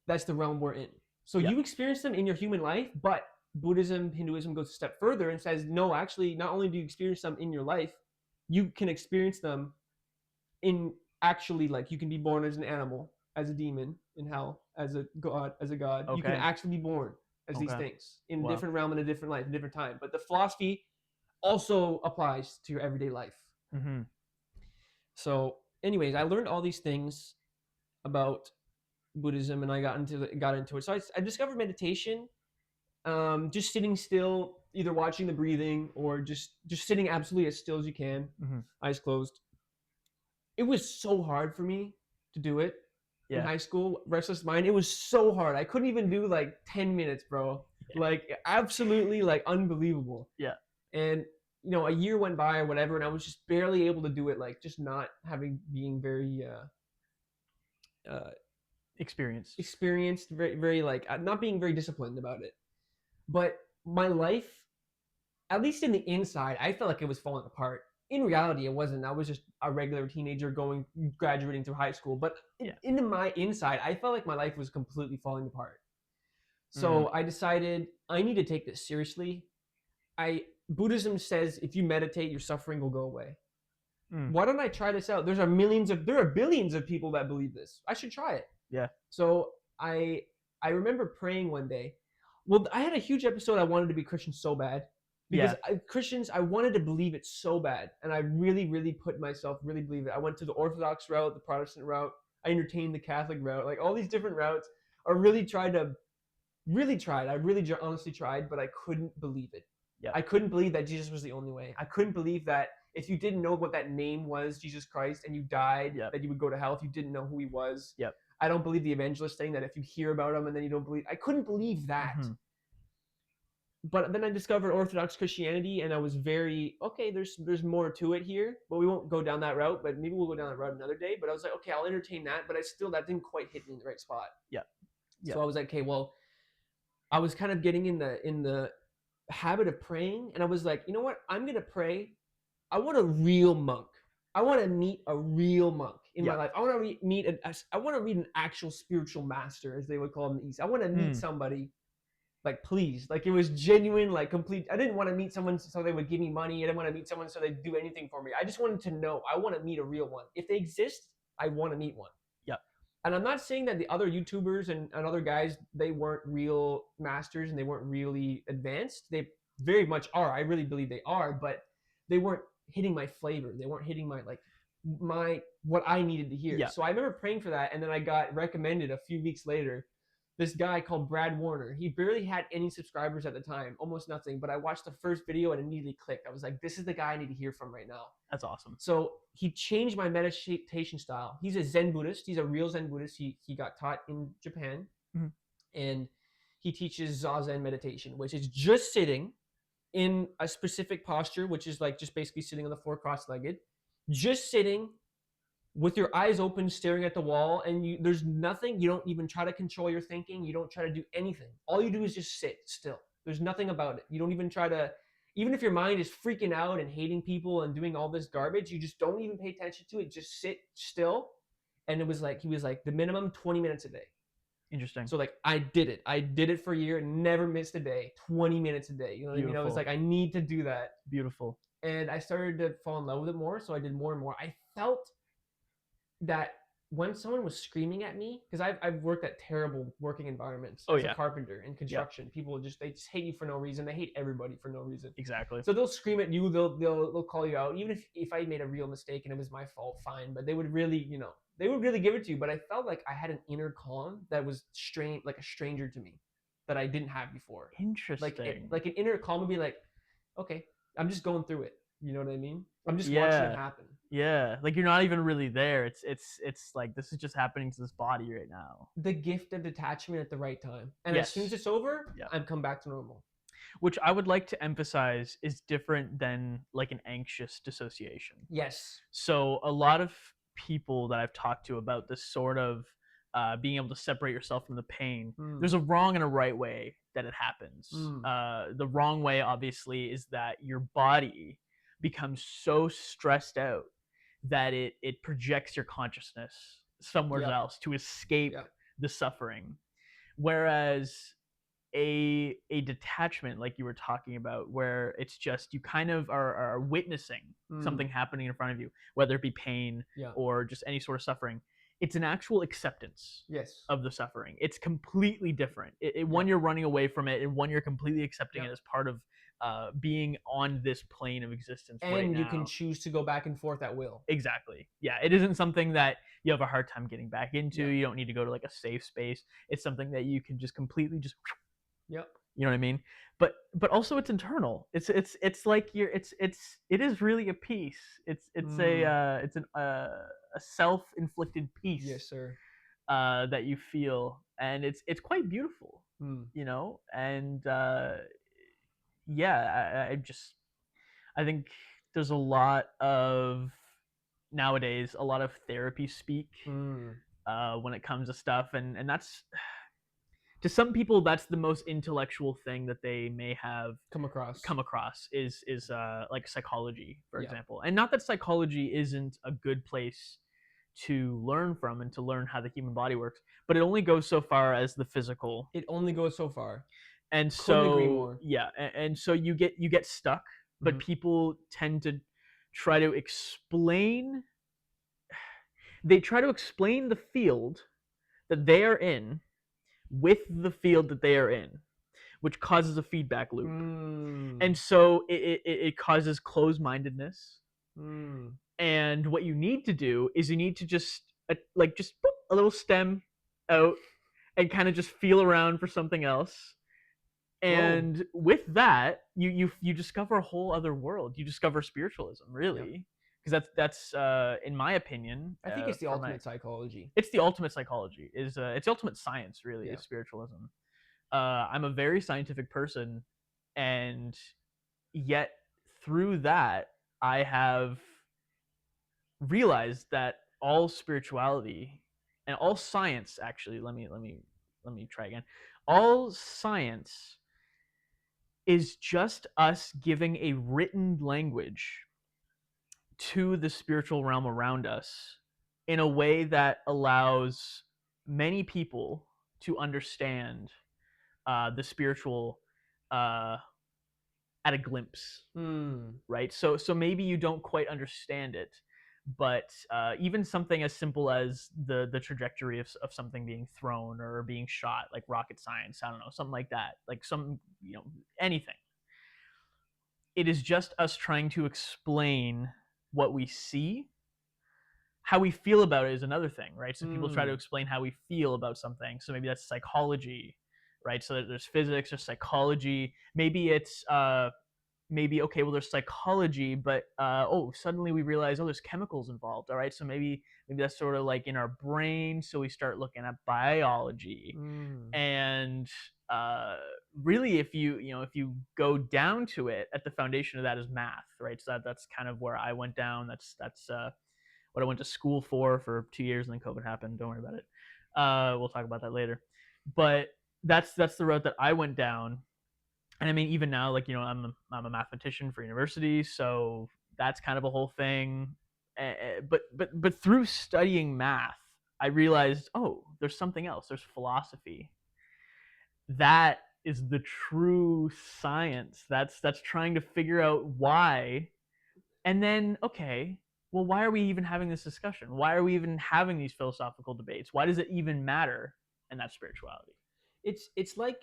[SPEAKER 1] that's the realm we're in. So
[SPEAKER 2] Yeah.
[SPEAKER 1] you experience them in your human life, but Buddhism, Hinduism goes a step further and says, no, actually, not only do you experience them in your life, you can experience them in actually, like, you can be born as an animal, as a demon in hell, as a god, You can
[SPEAKER 2] Okay.
[SPEAKER 1] actually be born as these
[SPEAKER 2] Okay.
[SPEAKER 1] things in a
[SPEAKER 2] Wow.
[SPEAKER 1] different realm, in a different life, a different time. But the philosophy also applies to your everyday life.
[SPEAKER 2] Mm-hmm.
[SPEAKER 1] So, anyways, I learned all these things about Buddhism, and I got into it. So I discovered meditation, just sitting still, either watching the breathing or just sitting absolutely as still as you can, eyes closed. It was so hard for me to do it in
[SPEAKER 2] Yeah.
[SPEAKER 1] high school. Restless mind. It was so hard. I couldn't even do like 10 minutes, bro.
[SPEAKER 2] Yeah.
[SPEAKER 1] Like absolutely, like unbelievable.
[SPEAKER 2] Yeah.
[SPEAKER 1] And a year went by or whatever, and I was just barely able to do it. Like just not being very experienced, very very like not being very disciplined about it. But my life, at least in the inside, I felt like it was falling apart. In reality, it wasn't. I was just a regular teenager graduating through high school. But in my inside, I felt like my life was completely falling apart. So I decided I need to take this seriously. Buddhism says if you meditate, your suffering will go away. Why don't I try this out? There are billions of people that believe this. I should try it.
[SPEAKER 2] Yeah.
[SPEAKER 1] So I remember praying one day. Well, I had a huge episode. I wanted to be Christian so bad because Christians, I wanted to believe it so bad, and I really, really put myself really believe it. I went to the Orthodox route, the Protestant route. I entertained the Catholic route, like all these different routes. I really tried. I really honestly tried, but I couldn't believe it.
[SPEAKER 2] Yeah.
[SPEAKER 1] I couldn't believe that Jesus was the only way. I couldn't believe that if you didn't know what that name was, Jesus Christ, and you died, that you would go to hell if you didn't know who he was.
[SPEAKER 2] Yep.
[SPEAKER 1] I don't believe the evangelist thing that if you hear about him and then you don't believe. I couldn't believe that. But then I discovered Orthodox Christianity, and I was very okay. There's more to it here, but we won't go down that route. But maybe we'll go down that route another day. But I was like, okay, I'll entertain that. But that didn't quite hit me in the right spot.
[SPEAKER 2] Yeah.
[SPEAKER 1] So I was like, okay, well, I was kind of getting in the habit of praying, and I was like, you know what? I'm gonna pray. I want a real monk. I want to meet a real monk in my life. I want to I want to meet an actual spiritual master, as they would call them in the East. I want to meet somebody, like, please, like it was genuine, like complete. I didn't want to meet someone so they would give me money. I didn't want to meet someone so they'd do anything for me. I just wanted to know. I want to meet a real one. If they exist, I want to meet one.
[SPEAKER 2] Yep.
[SPEAKER 1] And I'm not saying that the other YouTubers and other guys, they weren't real masters and they weren't really advanced. They very much are. I really believe they are, but they weren't hitting my flavor. They weren't hitting my what I needed to hear.
[SPEAKER 2] Yeah.
[SPEAKER 1] So I remember praying for that, and then I got recommended a few weeks later. This guy called Brad Warner. He barely had any subscribers at the time, almost nothing. But I watched the first video and immediately clicked. I was like, this is the guy I need to hear from right now.
[SPEAKER 2] That's awesome.
[SPEAKER 1] So he changed my meditation style. He's a Zen Buddhist. He's a real Zen Buddhist. He got taught in Japan, and he teaches Zazen meditation, which is just sitting in a specific posture, which is like just basically sitting on the floor cross-legged, just sitting with your eyes open, staring at the wall, and there's nothing. You don't even try to control your thinking. You don't try to do anything. All you do is just sit still. There's nothing about it. You don't even try to, even if your mind is freaking out and hating people and doing all this garbage, you just don't even pay attention to it. Just sit still. And he was like, the minimum 20 minutes a day.
[SPEAKER 2] Interesting.
[SPEAKER 1] So like I did it for a year, never missed a day, 20 minutes a day. You know what I mean? I was like, I need to do that.
[SPEAKER 2] Beautiful.
[SPEAKER 1] And I started to fall in love with it more. So I did more and more. I felt that when someone was screaming at me, because I've worked at terrible working environments as a carpenter in construction. People they just hate you for no reason. They hate everybody for no reason.
[SPEAKER 2] Exactly.
[SPEAKER 1] So they'll scream at you. They'll call you out. Even if I made a real mistake and it was my fault, fine. But they would really, they would really give it to you, but I felt like I had an inner calm that was strange, like a stranger to me, that I didn't have before.
[SPEAKER 2] Interesting.
[SPEAKER 1] Like an inner calm would be like, okay, I'm just going through it. You know what I mean? I'm just watching it
[SPEAKER 2] Yeah.
[SPEAKER 1] happen.
[SPEAKER 2] Yeah. Like you're not even really there. It's like this is just happening to this body right now.
[SPEAKER 1] The gift of detachment at the right time, and as soon as
[SPEAKER 2] Yes.
[SPEAKER 1] it's over,
[SPEAKER 2] Yeah.
[SPEAKER 1] I'm come back to normal.
[SPEAKER 2] Which I would like to emphasize is different than like an anxious dissociation.
[SPEAKER 1] Yes.
[SPEAKER 2] So a lot of people that I've talked to about this sort of being able to separate yourself from the pain, there's a wrong and a right way that it happens. The wrong way, obviously, is that your body becomes so stressed out that it projects your consciousness somewhere
[SPEAKER 1] Yep.
[SPEAKER 2] else to escape
[SPEAKER 1] Yep.
[SPEAKER 2] the suffering. Whereas a detachment like you were talking about where it's just you kind of are witnessing something happening in front of you, whether it be pain
[SPEAKER 1] Yeah.
[SPEAKER 2] or just any sort of suffering, it's an actual acceptance
[SPEAKER 1] Yes.
[SPEAKER 2] of the suffering. It's completely different. One,
[SPEAKER 1] Yep.
[SPEAKER 2] you're running away from it, and one, you're completely accepting
[SPEAKER 1] Yep.
[SPEAKER 2] it as part of being on this plane of existence right
[SPEAKER 1] And you can
[SPEAKER 2] now.
[SPEAKER 1] choose to go back and forth at will.
[SPEAKER 2] Exactly. Yeah, it isn't something that you have a hard time getting back into.
[SPEAKER 1] Yep.
[SPEAKER 2] You don't need to go to like a safe space. It's something that you can just completely just,
[SPEAKER 1] Yep.
[SPEAKER 2] you know what I mean? But also it's internal. It's like it is really a peace. It's a self-inflicted peace.
[SPEAKER 1] Yes, sir.
[SPEAKER 2] That you feel, and it's quite beautiful.
[SPEAKER 1] Mm.
[SPEAKER 2] You know, and yeah, I think there's a lot of nowadays a lot of therapy speak when it comes to stuff, and that's to some people that's the most intellectual thing that they may have
[SPEAKER 1] Come across.
[SPEAKER 2] come across is like psychology, for
[SPEAKER 1] Yeah.
[SPEAKER 2] example. And not that psychology isn't a good place to learn from and to learn how the human body works, but it only goes so far as the physical.
[SPEAKER 1] It only goes so far.
[SPEAKER 2] And
[SPEAKER 1] Couldn't agree
[SPEAKER 2] so
[SPEAKER 1] more.
[SPEAKER 2] yeah, and so you get stuck, but people tend to try to explain they try to explain the field that they are in with the field that they are in, which causes a feedback loop. And so it causes closed-mindedness. And what you need to do is you need to just like just boop, a little stem out and kind of just feel around for something else. And with that, you discover a whole other world. You discover spiritualism, really, because that's in my opinion,
[SPEAKER 1] I think it's the ultimate psychology.
[SPEAKER 2] it's the ultimate psychology. It's the ultimate science, really,
[SPEAKER 1] Yeah.
[SPEAKER 2] is spiritualism. I'm a very scientific person, and yet through that, I have realized that all spirituality and all science, actually, let me try again. All science is just us giving a written language to the spiritual realm around us in a way that allows many people to understand the spiritual uh, at a glimpse, right? So maybe you don't quite understand it, but even something as simple as the trajectory of something being thrown or being shot, like rocket science, I don't know, something like that, like some anything. It is just us trying to explain what we see. How we feel about it is another thing, right? So people try to explain how we feel about something. So maybe that's psychology, right? So there's physics or psychology. Maybe it's maybe okay, well there's psychology, but suddenly we realize there's chemicals involved. All right, so maybe that's sort of like in our brain. So we start looking at biology, and really, if you go down to it, at the foundation of that is math, right? So that's kind of where I went down. That's what I went to school for 2 years, and then COVID happened. Don't worry about it. We'll talk about that later. But that's the route that I went down. And I mean, even now, like I'm a mathematician for university, so that's kind of a whole thing. But through studying math, I realized, there's something else. There's philosophy. That is the true science. That's trying to figure out why. And then, okay, well, why are we even having this discussion? Why are we even having these philosophical debates? Why does it even matter? And that's spirituality.
[SPEAKER 1] It's like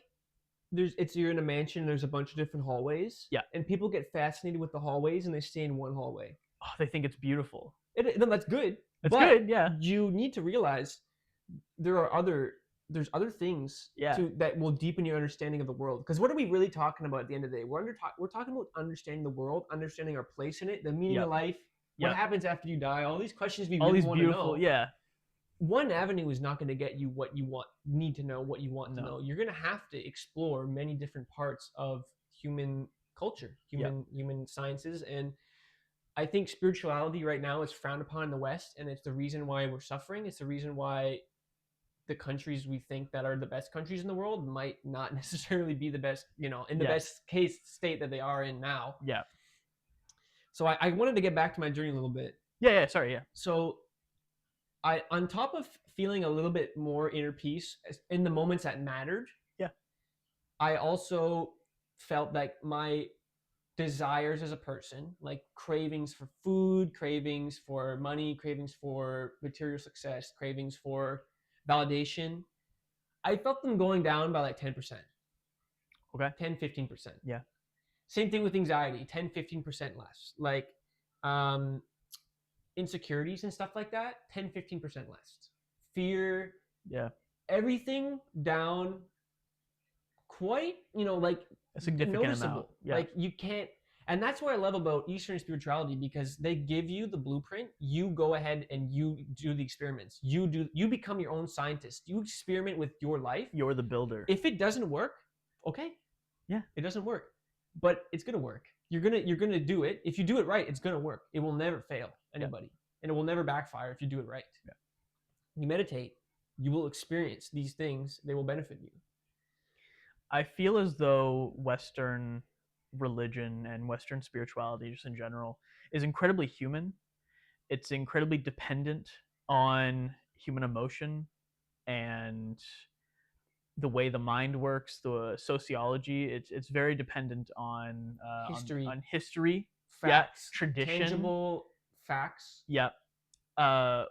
[SPEAKER 1] you're in a mansion. There's a bunch of different hallways.
[SPEAKER 2] Yeah.
[SPEAKER 1] And people get fascinated with the hallways, and they stay in one hallway.
[SPEAKER 2] Oh, they think it's beautiful.
[SPEAKER 1] No, that's good.
[SPEAKER 2] It's
[SPEAKER 1] But
[SPEAKER 2] good, yeah.
[SPEAKER 1] you need to realize there's other things
[SPEAKER 2] Yeah.
[SPEAKER 1] that will deepen your understanding of the world. Because what are we really talking about at the end of the day? We're talking about understanding the world, understanding our place in it, the meaning
[SPEAKER 2] Yep.
[SPEAKER 1] of life, what
[SPEAKER 2] Yep.
[SPEAKER 1] happens after you die, all these questions we
[SPEAKER 2] All
[SPEAKER 1] really
[SPEAKER 2] these
[SPEAKER 1] want to
[SPEAKER 2] beautiful,
[SPEAKER 1] know.
[SPEAKER 2] yeah.
[SPEAKER 1] One avenue is not going to get you what you need to know, what you want to
[SPEAKER 2] No.
[SPEAKER 1] know. You're going to have to explore many different parts of human culture, human sciences, and I think spirituality right now is frowned upon in the West, and it's the reason why we're suffering. It's the reason why the countries we think that are the best countries in the world might not necessarily be the best, in the
[SPEAKER 2] Yes.
[SPEAKER 1] best case state that they are in now.
[SPEAKER 2] Yeah.
[SPEAKER 1] So I wanted to get back to my journey a little bit.
[SPEAKER 2] Yeah. Sorry. Yeah.
[SPEAKER 1] So on top of feeling a little bit more inner peace in the moments that mattered,
[SPEAKER 2] Yeah.
[SPEAKER 1] I also felt like my desires as a person, like cravings for food, cravings for money, cravings for material success, cravings for validation, I felt them going down by like 10%,
[SPEAKER 2] Okay.
[SPEAKER 1] 10-15%.
[SPEAKER 2] Yeah.
[SPEAKER 1] Same thing with anxiety, 10-15% less. Like insecurities and stuff like that, 10-15% less. Fear,
[SPEAKER 2] Yeah.
[SPEAKER 1] everything down quite, like
[SPEAKER 2] A significant amount.
[SPEAKER 1] noticeable.
[SPEAKER 2] Yeah.
[SPEAKER 1] Like you can't, and that's what I love about Eastern spirituality, because they give you the blueprint. You go ahead and you do the experiments. You become your own scientist. You experiment with your life.
[SPEAKER 2] You're the builder.
[SPEAKER 1] If it doesn't work, okay.
[SPEAKER 2] Yeah.
[SPEAKER 1] It doesn't work. But it's gonna work. You're gonna do it. If you do it right, it's gonna work. It will never fail anybody. And it will never backfire if you do it right.
[SPEAKER 2] Yeah.
[SPEAKER 1] You meditate, you will experience these things, they will benefit you.
[SPEAKER 2] I feel as though Western religion and Western spirituality, just in general, is incredibly human. It's incredibly dependent on human emotion and the way the mind works, the sociology. It's very dependent on
[SPEAKER 1] History,
[SPEAKER 2] on history,
[SPEAKER 1] facts,
[SPEAKER 2] tradition,
[SPEAKER 1] tangible facts.
[SPEAKER 2] yeah.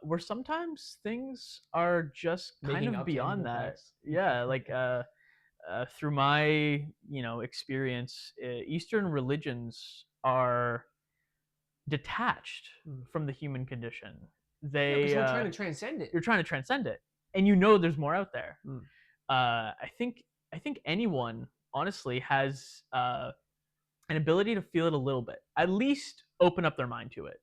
[SPEAKER 2] Where sometimes things are just kind
[SPEAKER 1] Making
[SPEAKER 2] of
[SPEAKER 1] up
[SPEAKER 2] beyond
[SPEAKER 1] tangible
[SPEAKER 2] that.
[SPEAKER 1] facts.
[SPEAKER 2] Yeah, like through my experience, Eastern religions are detached from the human condition.
[SPEAKER 1] Because we're trying to transcend it.
[SPEAKER 2] You're trying to transcend it, and there's more out there. I think anyone honestly has an ability to feel it a little bit, at least open up their mind to it.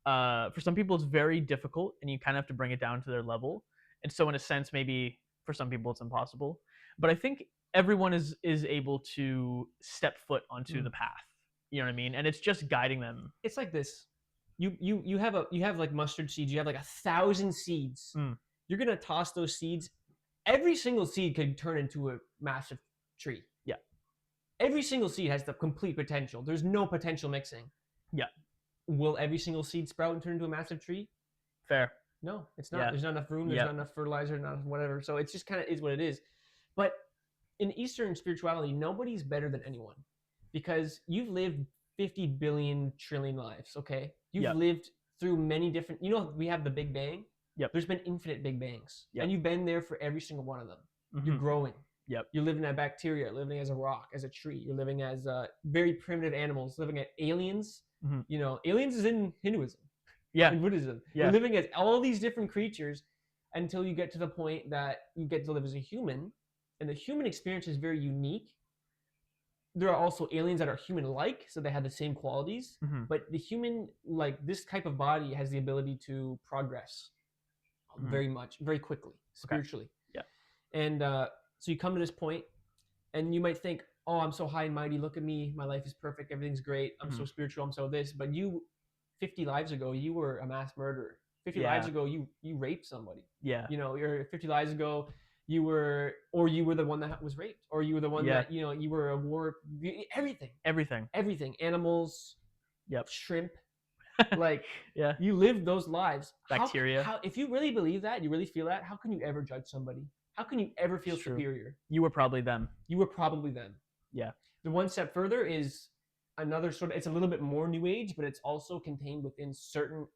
[SPEAKER 2] For some people, it's very difficult, and you kind of have to bring it down to their level. And so, in a sense, maybe for some people, it's impossible. But I think everyone is able to step foot onto the path. You know what I mean? And it's just guiding them.
[SPEAKER 1] It's like this. You have like mustard seeds. You have like 1,000 seeds. You're gonna toss those seeds. Every single seed could turn into a massive tree.
[SPEAKER 2] Yeah.
[SPEAKER 1] Every single seed has the complete potential. There's no potential mixing.
[SPEAKER 2] Yeah.
[SPEAKER 1] Will every single seed sprout and turn into a massive tree?
[SPEAKER 2] Fair.
[SPEAKER 1] No, it's not.
[SPEAKER 2] Yeah.
[SPEAKER 1] There's not enough room. There's not enough fertilizer. Not enough whatever. So it's just kind of is what it is. But in Eastern spirituality, nobody's better than anyone, because you've lived 50 billion trillion lives. Okay, you've lived through many different. We have the Big Bang.
[SPEAKER 2] Yep.
[SPEAKER 1] There's been infinite Big Bangs,
[SPEAKER 2] Yep.
[SPEAKER 1] and you've been there for every single one of them. You're growing.
[SPEAKER 2] Yep.
[SPEAKER 1] You're living as bacteria, living as a rock, as a tree. You're living as very primitive animals, living as aliens. Aliens is in Hinduism.
[SPEAKER 2] Yeah.
[SPEAKER 1] In Buddhism.
[SPEAKER 2] Yeah.
[SPEAKER 1] You're living as all these different creatures until you get to the point that you get to live as a human. And the human experience is very unique. There are also aliens that are human-like, so they have the same qualities. But the human, like this type of body, has the ability to progress very much, very quickly, spiritually.
[SPEAKER 2] Okay. Yeah.
[SPEAKER 1] And so you come to this point, and you might think, "Oh, I'm so high and mighty. Look at me. My life is perfect. Everything's great. I'm so spiritual. I'm so this." But 50 lives ago, you were a mass murderer. 50 lives ago, you raped somebody.
[SPEAKER 2] Yeah.
[SPEAKER 1] You're 50 lives ago, you were the one that was raped, or you were the one that you were a war. Everything. Animals.
[SPEAKER 2] Yep.
[SPEAKER 1] Shrimp. Like
[SPEAKER 2] yeah.
[SPEAKER 1] You lived those lives.
[SPEAKER 2] Bacteria.
[SPEAKER 1] How if you really believe that, you really feel that, how can you ever judge somebody? How can you ever feel superior?
[SPEAKER 2] You were probably them.
[SPEAKER 1] Yeah. The one step further is another sort of, it's a little bit more new age, but it's also contained within certain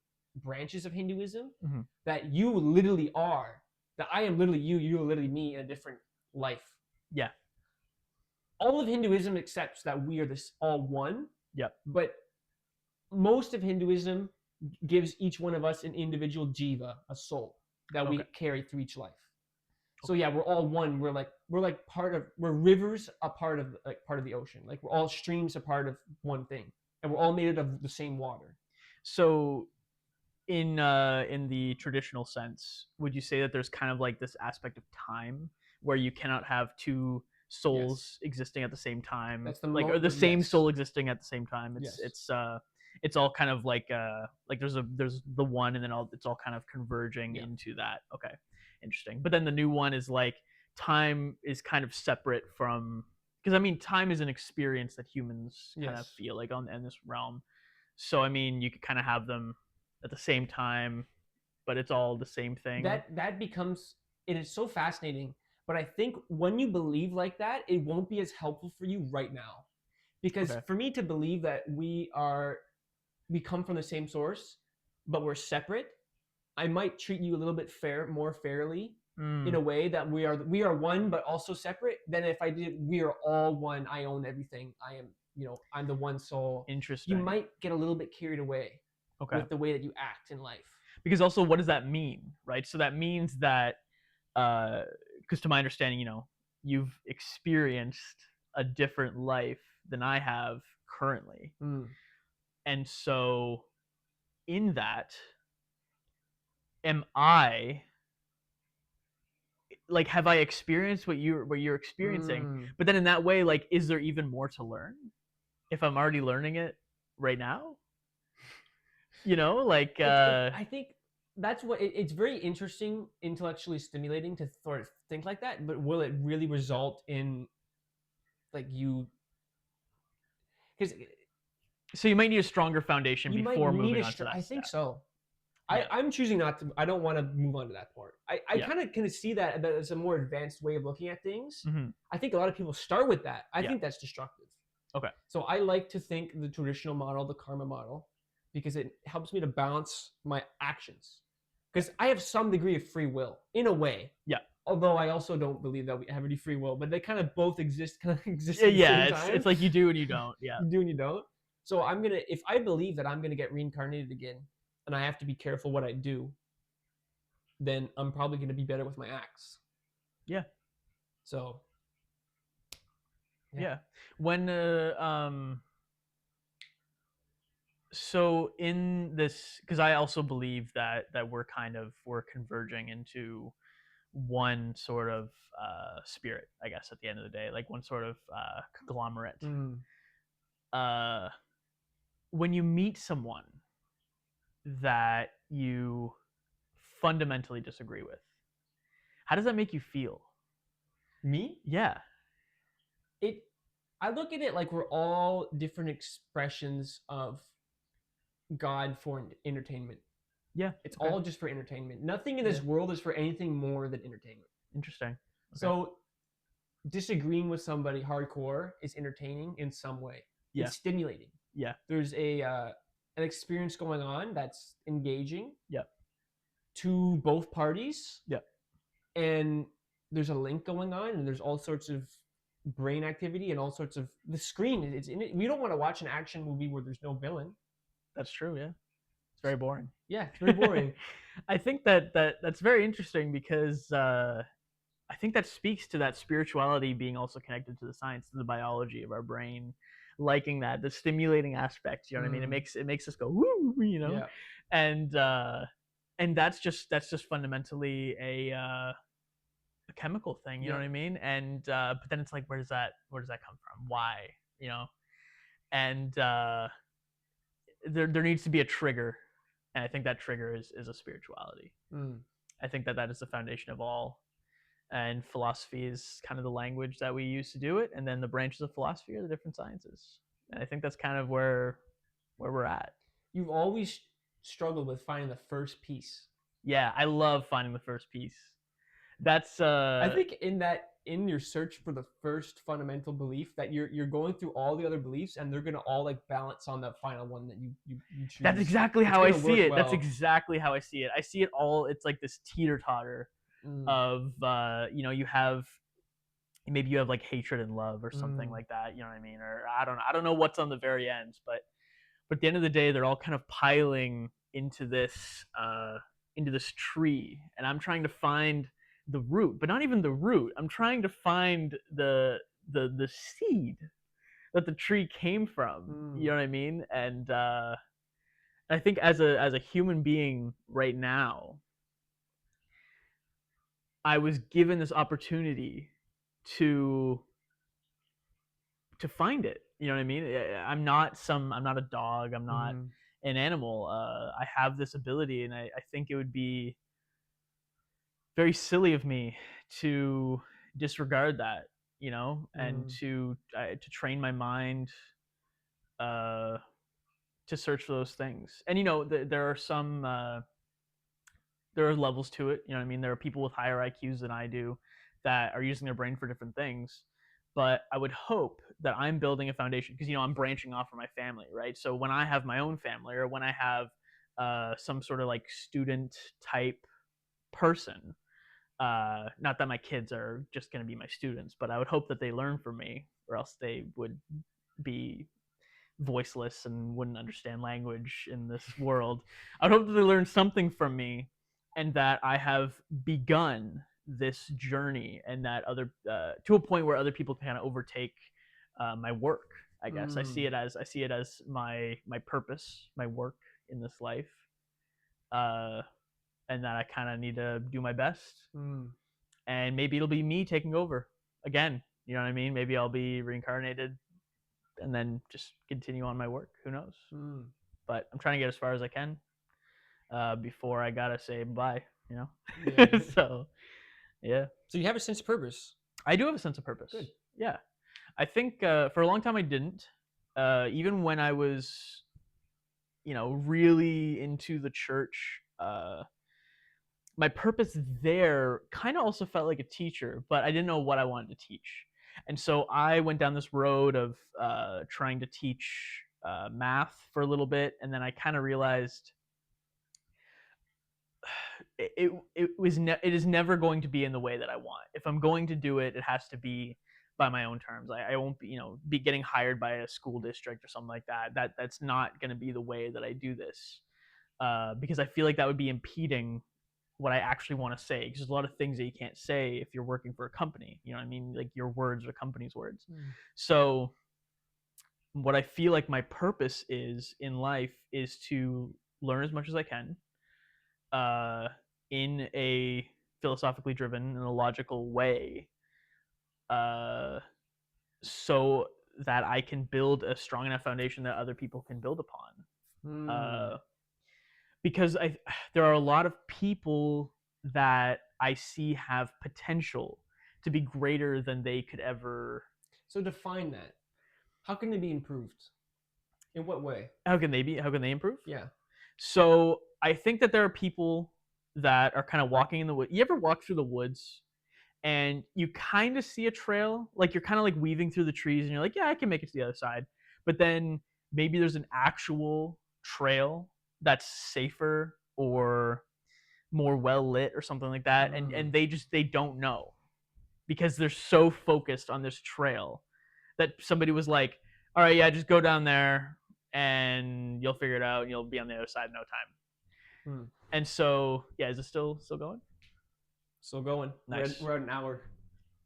[SPEAKER 1] branches of Hinduism that you literally are, that I am literally you, you're literally me in a different life.
[SPEAKER 2] Yeah.
[SPEAKER 1] All of Hinduism accepts that we are this all one.
[SPEAKER 2] Yep.
[SPEAKER 1] But most of Hinduism gives each one of us an individual jiva, a soul that we
[SPEAKER 2] Okay.
[SPEAKER 1] carry through each life. So
[SPEAKER 2] Okay.
[SPEAKER 1] yeah, we're all one. We're like we're rivers, a part of the ocean. Like we're all streams, a part of one thing, and we're all made of the same water.
[SPEAKER 2] So in the traditional sense, would you say that there's kind of like this aspect of time where you cannot have two
[SPEAKER 1] Yes,
[SPEAKER 2] souls existing at the same time,
[SPEAKER 1] that's the
[SPEAKER 2] like, or the same
[SPEAKER 1] yes,
[SPEAKER 2] soul existing at the same time? It's
[SPEAKER 1] yes,
[SPEAKER 2] it's all kind of like there's the one, and then it's all kind of converging
[SPEAKER 1] yeah,
[SPEAKER 2] into that. Okay, interesting. But then the new one is like time is kind of separate from, because I mean time is an experience that humans kind of
[SPEAKER 1] yes.
[SPEAKER 2] feel like on in this realm. So I mean, you could kind of have them at the same time, but it's all the same thing.
[SPEAKER 1] That becomes it is so fascinating. But I think when you believe like that, it won't be as helpful for you right now, because
[SPEAKER 2] Okay.
[SPEAKER 1] for me to believe that we come from the same source, but we're separate, I might treat you a little bit more fairly, in
[SPEAKER 2] Mm,
[SPEAKER 1] a way that we are one but also separate, than if I did we are all one. I own everything. I am, I'm the one soul. You
[SPEAKER 2] interesting.
[SPEAKER 1] might get a little bit carried away
[SPEAKER 2] Okay.
[SPEAKER 1] with the way that you act in life.
[SPEAKER 2] Because also, what does that mean, right? So that means that, because to my understanding, you've experienced a different life than I have currently,
[SPEAKER 1] Mm.
[SPEAKER 2] and so in that, am I like, have I experienced what you're experiencing?
[SPEAKER 1] Mm.
[SPEAKER 2] But then in that way, like, is there even more to learn if I'm already learning it right now? Like,
[SPEAKER 1] I think that's what it's very interesting, intellectually stimulating to sort of think like that. But will it really result in like you? Because
[SPEAKER 2] so you might need a stronger foundation
[SPEAKER 1] you might
[SPEAKER 2] before
[SPEAKER 1] need
[SPEAKER 2] moving
[SPEAKER 1] a
[SPEAKER 2] on to
[SPEAKER 1] I
[SPEAKER 2] that
[SPEAKER 1] think
[SPEAKER 2] step.
[SPEAKER 1] so.
[SPEAKER 2] Yeah.
[SPEAKER 1] I'm choosing not to. I don't want to move on to that part. I
[SPEAKER 2] Yeah.
[SPEAKER 1] kind of see that as a more advanced way of looking at things.
[SPEAKER 2] Hmm.
[SPEAKER 1] I think a lot of people start with that. I
[SPEAKER 2] Yeah.
[SPEAKER 1] think that's destructive.
[SPEAKER 2] Okay.
[SPEAKER 1] So I like to think the traditional model, the karma model, because it helps me to balance my actions.
[SPEAKER 2] Yeah.
[SPEAKER 1] Because I have some degree of free will in a way.
[SPEAKER 2] Yeah.
[SPEAKER 1] Although I also don't believe that we have any free will, but they kind of both exist
[SPEAKER 2] Yeah.
[SPEAKER 1] at the
[SPEAKER 2] Yeah.
[SPEAKER 1] same
[SPEAKER 2] It's
[SPEAKER 1] time.
[SPEAKER 2] like you do and you don't. Yeah.
[SPEAKER 1] You do and you don't. So if I believe that I'm gonna get reincarnated again, and I have to be careful what I do, then I'm probably gonna be better with my acts.
[SPEAKER 2] Yeah.
[SPEAKER 1] So yeah.
[SPEAKER 2] Yeah. When so in this, because I also believe that we're converging into one sort of spirit, I guess, at the end of the day, like one sort of conglomerate.
[SPEAKER 1] Mm.
[SPEAKER 2] Uh, when you meet someone that you fundamentally disagree with, how does that make you feel?
[SPEAKER 1] Me?
[SPEAKER 2] Yeah.
[SPEAKER 1] It I look at it like we're all different expressions of God for entertainment.
[SPEAKER 2] Yeah.
[SPEAKER 1] It's
[SPEAKER 2] Okay.
[SPEAKER 1] all just for entertainment. Nothing in
[SPEAKER 2] Yeah.
[SPEAKER 1] this world is for anything more than entertainment.
[SPEAKER 2] Interesting. Okay.
[SPEAKER 1] So disagreeing with somebody hardcore is entertaining in some way.
[SPEAKER 2] Yeah.
[SPEAKER 1] It's stimulating.
[SPEAKER 2] Yeah.
[SPEAKER 1] There's an experience going on that's engaging
[SPEAKER 2] Yeah.
[SPEAKER 1] to both parties,
[SPEAKER 2] Yeah.
[SPEAKER 1] and there's a link going on, and there's all sorts of brain activity and all sorts of the screen. It's in it. We don't want to watch an action movie where there's no villain.
[SPEAKER 2] That's true. Yeah. It's very boring.
[SPEAKER 1] Yeah, it's very boring.
[SPEAKER 2] I think that's very interesting because I think that speaks to that spirituality being also connected to the science, to the biology of our brain, liking that, the stimulating aspects. You know what I mean?
[SPEAKER 1] Mm,
[SPEAKER 2] It makes us go woo.
[SPEAKER 1] yeah,
[SPEAKER 2] And that's just fundamentally a chemical thing. You know
[SPEAKER 1] yeah.
[SPEAKER 2] what I mean? And but then it's like, where does that come from? Why? You know? And there needs to be a trigger, and I think that trigger is a spirituality.
[SPEAKER 1] Mm.
[SPEAKER 2] I think that is the foundation of all, and philosophy is kind of the language that we use to do it, and then the branches of philosophy are the different sciences, and I think that's kind of where we're at.
[SPEAKER 1] You've always struggled with finding the first piece.
[SPEAKER 2] Yeah, I love finding the first piece. That's
[SPEAKER 1] I think in your search for the first fundamental belief that you're going through all the other beliefs, and they're gonna all like balance on the final one that you choose.
[SPEAKER 2] that's exactly
[SPEAKER 1] It's
[SPEAKER 2] how I
[SPEAKER 1] gonna
[SPEAKER 2] see
[SPEAKER 1] work
[SPEAKER 2] it. That's
[SPEAKER 1] well.
[SPEAKER 2] exactly how I see it. I see it all. It's like this teeter totter
[SPEAKER 1] Mm,
[SPEAKER 2] of you have, maybe you have like hatred and love or something
[SPEAKER 1] mm,
[SPEAKER 2] like that. You know what I mean? Or I don't know what's on the very end, but at the end of the day, they're all kind of piling into this tree, and I'm trying to find the root, but not even the root. I'm trying to find the seed that the tree came from. You
[SPEAKER 1] Mm.
[SPEAKER 2] know what I mean? And I think as a human being right now, I was given this opportunity to find it. You know what I mean? I'm not a dog. I'm not
[SPEAKER 1] Mhm.
[SPEAKER 2] an animal. I have this ability, and I think it would be very silly of me to disregard that. And
[SPEAKER 1] Mm.
[SPEAKER 2] to train my mind uh, to search for those things. And there are there are levels to it. You know what I mean? There are people with higher IQs than I do that are using their brain for different things. But I would hope that I'm building a foundation because I'm branching off from my family, right? So when I have my own family, or when I have some sort of like student type person, not that my kids are just going to be my students, but I would hope that they learn from me, or else they would be voiceless and wouldn't understand language in this world. I'd hope that they learn something from me, and that I have begun this journey, and that other to a point where other people can kind of overtake my work. I guess
[SPEAKER 1] Mm.
[SPEAKER 2] I see it as my purpose, my work in this life, uh, and that I kind of need to do my best,
[SPEAKER 1] Mm.
[SPEAKER 2] and maybe it'll be me taking over again. You know what I mean? Maybe I'll be reincarnated and then just continue on my work. Who knows?
[SPEAKER 1] Mm.
[SPEAKER 2] But I'm trying to get as far as I can before I gotta say bye.
[SPEAKER 1] Yeah.
[SPEAKER 2] So yeah,
[SPEAKER 1] So you have a sense of purpose.
[SPEAKER 2] I do have a sense of purpose.
[SPEAKER 1] Good.
[SPEAKER 2] Yeah, I think for a long time I didn't. Even when I was, really into the church. My purpose there kind of also felt like a teacher, but I didn't know what I wanted to teach. And so I went down this road of trying to teach math for a little bit, and then I kind of realized it is never going to be in the way that I want. If I'm going to do it, it has to be by my own terms. I won't be getting hired by a school district or something like that. That's not going to be the way that I do this, because I feel like that would be impeding what I actually want to say. Because there's a lot of things that you can't say if you're working for a company. You know what I mean? Like, your words are company's words.
[SPEAKER 1] Mm.
[SPEAKER 2] So what I feel like my purpose is in life is to learn as much as I can, uh, in a philosophically driven and a logical way, uh, so that I can build a strong enough foundation that other people can build upon.
[SPEAKER 1] Mm.
[SPEAKER 2] Uh, because there are a lot of people that I see have potential to be greater than they could ever.
[SPEAKER 1] So define that. How can they be improved? In what way?
[SPEAKER 2] How can they improve?
[SPEAKER 1] Yeah.
[SPEAKER 2] So I think that there are people that are kind of walking in the woods. You ever walk through the woods and you kind of see a trail, like you're kind of like weaving through the trees, and you're like, yeah, I can make it to the other side. But then maybe there's an actual trail that's safer or more well lit or something like that, and
[SPEAKER 1] Mm.
[SPEAKER 2] they don't know because they're so focused on this trail that somebody was like, all right, yeah, just go down there and you'll figure it out and you'll be on the other side in no time.
[SPEAKER 1] Mm.
[SPEAKER 2] And so yeah, is it still going?
[SPEAKER 1] Still going.
[SPEAKER 2] Nice.
[SPEAKER 1] We're at an hour.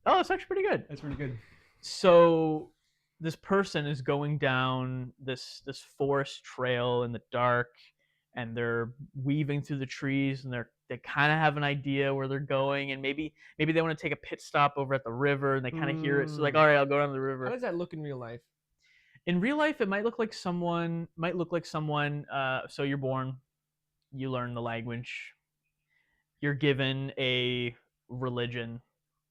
[SPEAKER 2] Oh, it's actually pretty good.
[SPEAKER 1] That's pretty good.
[SPEAKER 2] So this person is going down this forest trail in the dark, and they're weaving through the trees, and they kind of have an idea where they're going, and maybe they want to take a pit stop over at the river, and they kind of hear it, so like,
[SPEAKER 1] Mm.
[SPEAKER 2] all right, I'll go down to the
[SPEAKER 1] How
[SPEAKER 2] river.
[SPEAKER 1] does that look in real life?
[SPEAKER 2] In real life, it might look like someone. So you're born, you learn the language, you're given a religion,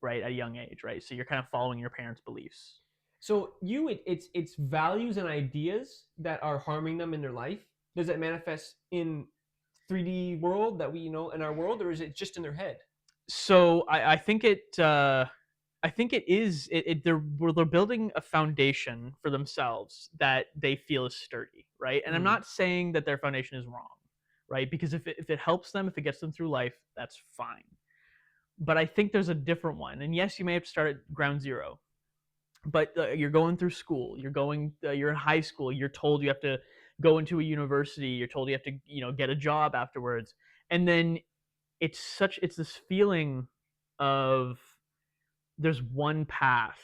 [SPEAKER 2] right, at a young age, right, so you're kind of following your parents' beliefs.
[SPEAKER 1] So it's values and ideas that are harming them in their life. Does it manifest in 3D world that we know in our world, or is it just in their head?
[SPEAKER 2] So I think it is they're building a foundation for themselves that they feel is sturdy, right? And I'm
[SPEAKER 1] Mm.
[SPEAKER 2] not saying that their foundation is wrong, right? Because if it helps them, if it gets them through life, that's fine. But I think there's a different one. And yes, you may have to start at ground zero, but you're going through school, you're in high school, you're told you have to go into a university, you're told you have to, get a job afterwards. And then it's this feeling of there's one path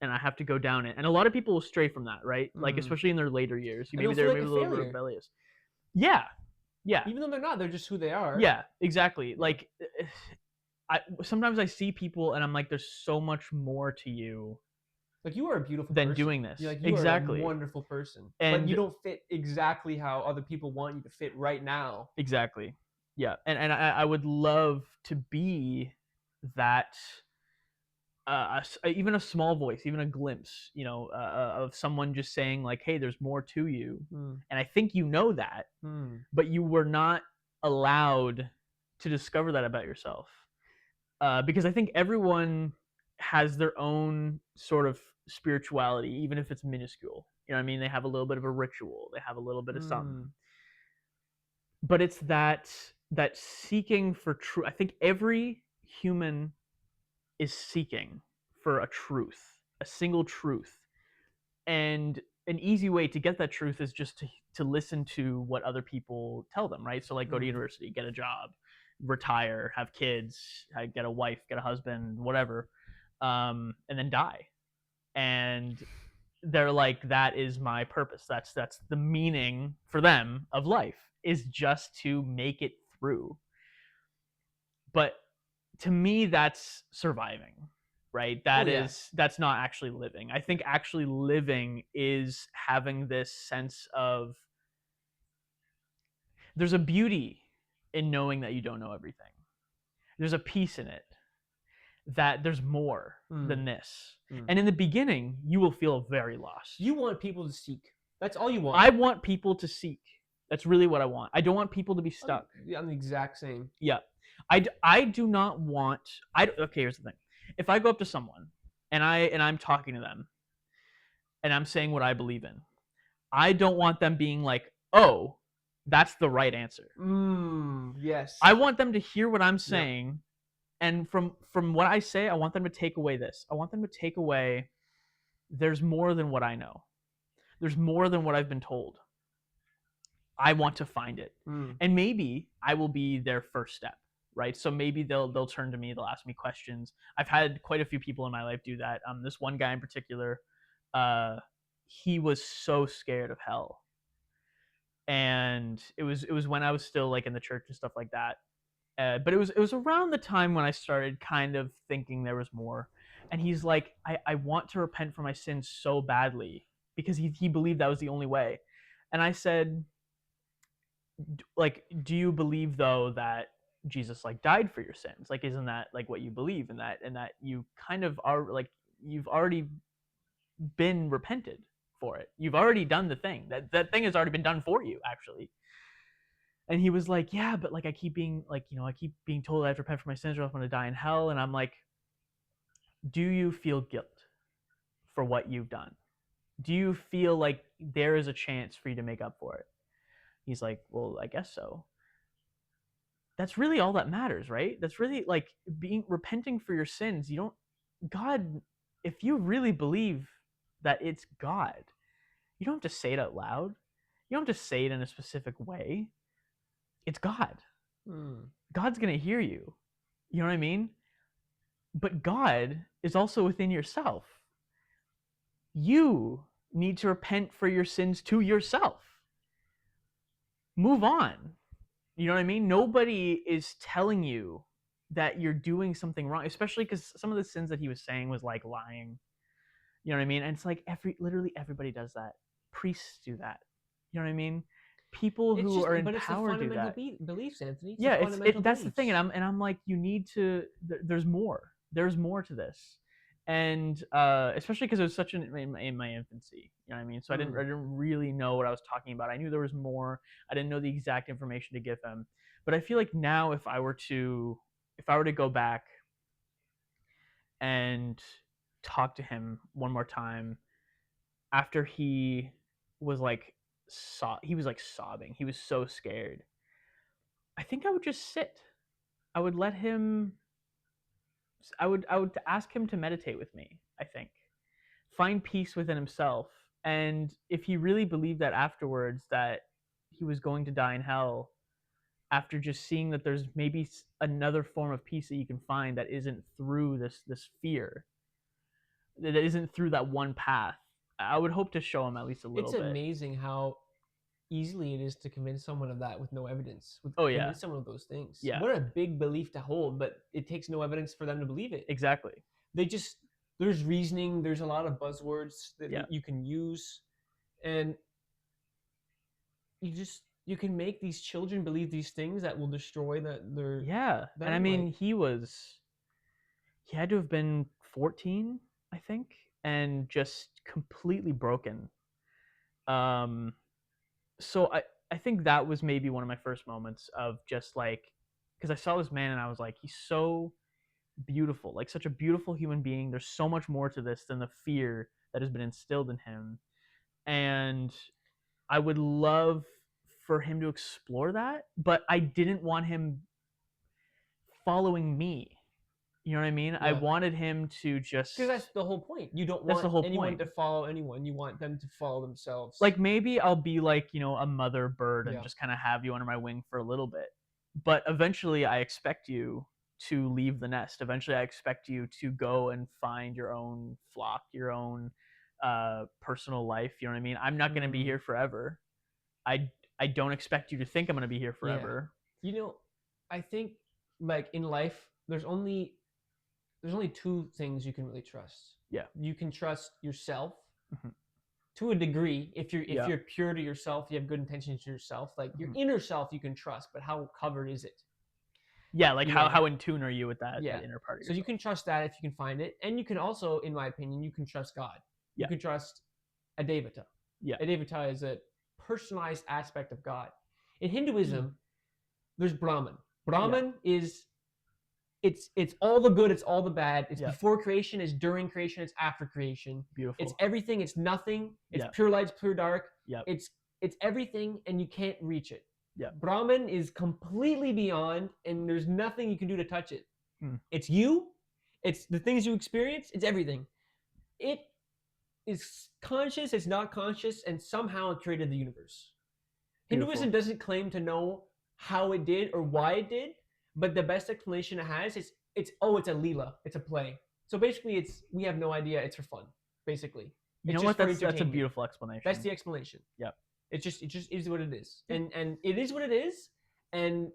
[SPEAKER 2] and I have to go down it. And a lot of people will stray from that, right? Like
[SPEAKER 1] Mm.
[SPEAKER 2] especially in their later years.
[SPEAKER 1] And they'll
[SPEAKER 2] Maybe
[SPEAKER 1] feel
[SPEAKER 2] they're
[SPEAKER 1] like
[SPEAKER 2] maybe
[SPEAKER 1] a
[SPEAKER 2] a little bit
[SPEAKER 1] failure,
[SPEAKER 2] rebellious. Yeah. Yeah.
[SPEAKER 1] even though they're not. They're just who they are.
[SPEAKER 2] Yeah, exactly. Like sometimes I see people and I'm like, there's so much more to you
[SPEAKER 1] Like, you are a beautiful
[SPEAKER 2] than
[SPEAKER 1] person.
[SPEAKER 2] doing this.
[SPEAKER 1] You're like, you are a
[SPEAKER 2] Exactly.
[SPEAKER 1] wonderful person, but you
[SPEAKER 2] And
[SPEAKER 1] don't fit exactly how other people want you to fit right now.
[SPEAKER 2] exactly. Yeah. And I would love to be that even a small voice, even a glimpse, of someone just saying like, "Hey, there's more to you,"
[SPEAKER 1] Hmm.
[SPEAKER 2] and I think you know that,
[SPEAKER 1] Hmm.
[SPEAKER 2] but you were not allowed to discover that about yourself, because I think everyone has their own sort of spirituality, even if it's minuscule. You know what I mean? They have a little bit of a ritual, they have a little bit of something,
[SPEAKER 1] Hmm.
[SPEAKER 2] but it's that seeking for truth. I think every human is seeking for a truth, a single truth. And an easy way to get that truth is just to listen to what other people tell them, right? So like go to
[SPEAKER 1] Hmm.
[SPEAKER 2] university, get a job, retire, have kids, get a wife, get a husband, whatever, and then die. And they're like, that is my purpose. That's the meaning for them of life, is just to make it through. But to me, that's surviving, right?
[SPEAKER 1] Oh yeah.
[SPEAKER 2] That's not actually living. I think actually living is having this sense of there's a beauty in knowing that you don't know everything. There's a peace in it that there's more
[SPEAKER 1] Hmm.
[SPEAKER 2] than this.
[SPEAKER 1] Hmm.
[SPEAKER 2] And in the beginning, you will feel very lost.
[SPEAKER 1] You want people to seek. That's all you want.
[SPEAKER 2] I want people to seek. That's really what I want. I don't want people to be stuck.
[SPEAKER 1] I'm the exact same.
[SPEAKER 2] Yeah. I do not want okay, here's the thing. If I go up to someone and I'm talking to them and I'm saying what I believe in, I don't want them being like, "Oh, that's the right answer."
[SPEAKER 1] Yes.
[SPEAKER 2] I want them to hear what I'm
[SPEAKER 1] Yep.
[SPEAKER 2] saying, and from what I say, I want them to take away this. I want them to take away there's more than what I know. There's more than what I've been told. I want to find it.
[SPEAKER 1] Mm.
[SPEAKER 2] And maybe I will be their first step, right? So maybe they'll turn to me, they'll ask me questions. I've had quite a few people in my life do that. This one guy in particular, uh, he was so scared of hell, and it was when I was still like in the church and stuff like that. But it was around the time when I started kind of thinking there was more. And he's like, I want to repent for my sins so badly because he believed that was the only way. And I said, like, do you believe though that Jesus like died for your sins? Like, isn't that like what you believe in that, and that you kind of are like you've already been repented for it. You've already done the thing. That thing has already been done for you, actually. And he was like, yeah, but like I keep being like, I keep being told I have to repent for my sins or else I'm gonna die in hell. And I'm like, do you feel guilt for what you've done? Do you feel like there is a chance for you to make up for it? He's like, well, I guess so. That's really all that matters, right? That's really like repenting for your sins. You don't God, if you really believe that it's God, you don't have to say it out loud. You don't have to say it in a specific way. It's God.
[SPEAKER 1] Mm.
[SPEAKER 2] God's going to hear you. You know what I mean? But God is also within yourself. You need to repent for your sins to yourself. Move on. You know what I mean? Nobody is telling you that you're doing something wrong, especially because some of the sins that he was saying was like lying. You know what I mean? And it's like literally everybody does that. Priests do that. You know what I mean? People
[SPEAKER 1] It's
[SPEAKER 2] who
[SPEAKER 1] just,
[SPEAKER 2] are in
[SPEAKER 1] but it's the
[SPEAKER 2] power do
[SPEAKER 1] fundamental
[SPEAKER 2] that.
[SPEAKER 1] beliefs, Anthony. It's the
[SPEAKER 2] Yeah,
[SPEAKER 1] fundamental
[SPEAKER 2] that's the thing,
[SPEAKER 1] beliefs.
[SPEAKER 2] and I'm like, you need to. There's more. There's more to this, and especially because it was such in my infancy. You know what I mean? So I
[SPEAKER 1] Mm.
[SPEAKER 2] didn't really know what I was talking about. I knew there was more. I didn't know the exact information to give him, but I feel like now if I were to go back and talk to him one more time after was like he was like sobbing. He was so scared. I think I would just sit. I would let him I would ask him to meditate with me, I think. Find peace within himself And if he really believed that afterwards, that he was going to die in hell, after just seeing that there's maybe another form of peace that you can find that isn't through this fear, that isn't through that one path, I would hope to show him at least a little
[SPEAKER 1] It's
[SPEAKER 2] bit.
[SPEAKER 1] amazing how easily it is to convince someone of that with no evidence. With
[SPEAKER 2] Oh, yeah.
[SPEAKER 1] convince someone of those things.
[SPEAKER 2] Yeah.
[SPEAKER 1] What a big belief to hold, but it takes no evidence for them to believe it.
[SPEAKER 2] Exactly.
[SPEAKER 1] They just there's reasoning, there's a lot of buzzwords that
[SPEAKER 2] Yeah.
[SPEAKER 1] you can use, and you can make these children believe these things that will destroy their
[SPEAKER 2] Yeah.
[SPEAKER 1] them.
[SPEAKER 2] And I mean,
[SPEAKER 1] like,
[SPEAKER 2] he had to have been 14, I think, and just completely broken. So I think that was maybe one of my first moments of just like, because I saw this man and I was like, he's so beautiful, like such a beautiful human being. There's so much more to this than the fear that has been instilled in him. And I would love for him to explore that, but I didn't want him following me. You know what I mean? I
[SPEAKER 1] Yeah.
[SPEAKER 2] wanted him to just,
[SPEAKER 1] because that's the whole point. You don't
[SPEAKER 2] That's
[SPEAKER 1] want
[SPEAKER 2] the whole
[SPEAKER 1] anyone
[SPEAKER 2] point.
[SPEAKER 1] to follow anyone. You want them to follow themselves.
[SPEAKER 2] like, maybe I'll be like, a mother bird and
[SPEAKER 1] Yeah.
[SPEAKER 2] just kind of have you under my wing for a little bit. But eventually I expect you to leave the nest. Eventually I expect you to go and find your own flock, your own personal life. You know what I mean? I'm not going to be here forever. I don't expect you to think I'm going to be here forever.
[SPEAKER 1] I think like in life, there's only two things you can really trust.
[SPEAKER 2] Yeah.
[SPEAKER 1] You can trust yourself
[SPEAKER 2] Mhm.
[SPEAKER 1] to a degree. If
[SPEAKER 2] Yeah.
[SPEAKER 1] you're pure to yourself, you have good intentions to yourself. Like your
[SPEAKER 2] Mhm.
[SPEAKER 1] inner self, you can trust, but how covered is it?
[SPEAKER 2] Yeah, like
[SPEAKER 1] You
[SPEAKER 2] how
[SPEAKER 1] know.
[SPEAKER 2] how in tune are you with that,
[SPEAKER 1] Yeah.
[SPEAKER 2] that inner part of
[SPEAKER 1] So you
[SPEAKER 2] yourself?
[SPEAKER 1] can trust that if you can find it, and you can also, in my opinion, you can trust God. You
[SPEAKER 2] Yeah.
[SPEAKER 1] can trust a devata.
[SPEAKER 2] Yeah.
[SPEAKER 1] A devata is a personalized aspect of God. In Hinduism, there's Brahman. Brahman is it's all the good, it's all the bad. It's
[SPEAKER 2] Yeah.
[SPEAKER 1] before creation, it's during creation, it's after creation.
[SPEAKER 2] Beautiful.
[SPEAKER 1] It's everything, it's nothing. It's
[SPEAKER 2] Yeah.
[SPEAKER 1] pure light, it's pure dark.
[SPEAKER 2] Yeah.
[SPEAKER 1] It's everything, and you can't reach it.
[SPEAKER 2] Yeah.
[SPEAKER 1] Brahman is completely beyond, and there's nothing you can do to touch it.
[SPEAKER 2] Hmm.
[SPEAKER 1] It's you. It's the things you experience. It's everything. It is conscious. It's not conscious, and somehow it created the universe.
[SPEAKER 2] Beautiful.
[SPEAKER 1] Hinduism doesn't claim to know how it did or why it did, but the best explanation it has is it's a leela, it's a play. So basically, we have no idea. It's for fun, basically.
[SPEAKER 2] You
[SPEAKER 1] It's
[SPEAKER 2] know
[SPEAKER 1] just
[SPEAKER 2] what?
[SPEAKER 1] for
[SPEAKER 2] That's a
[SPEAKER 1] entertainment.
[SPEAKER 2] beautiful explanation.
[SPEAKER 1] That's the explanation.
[SPEAKER 2] Yep.
[SPEAKER 1] It just is what it is,
[SPEAKER 2] Yeah.
[SPEAKER 1] and it is what it is, and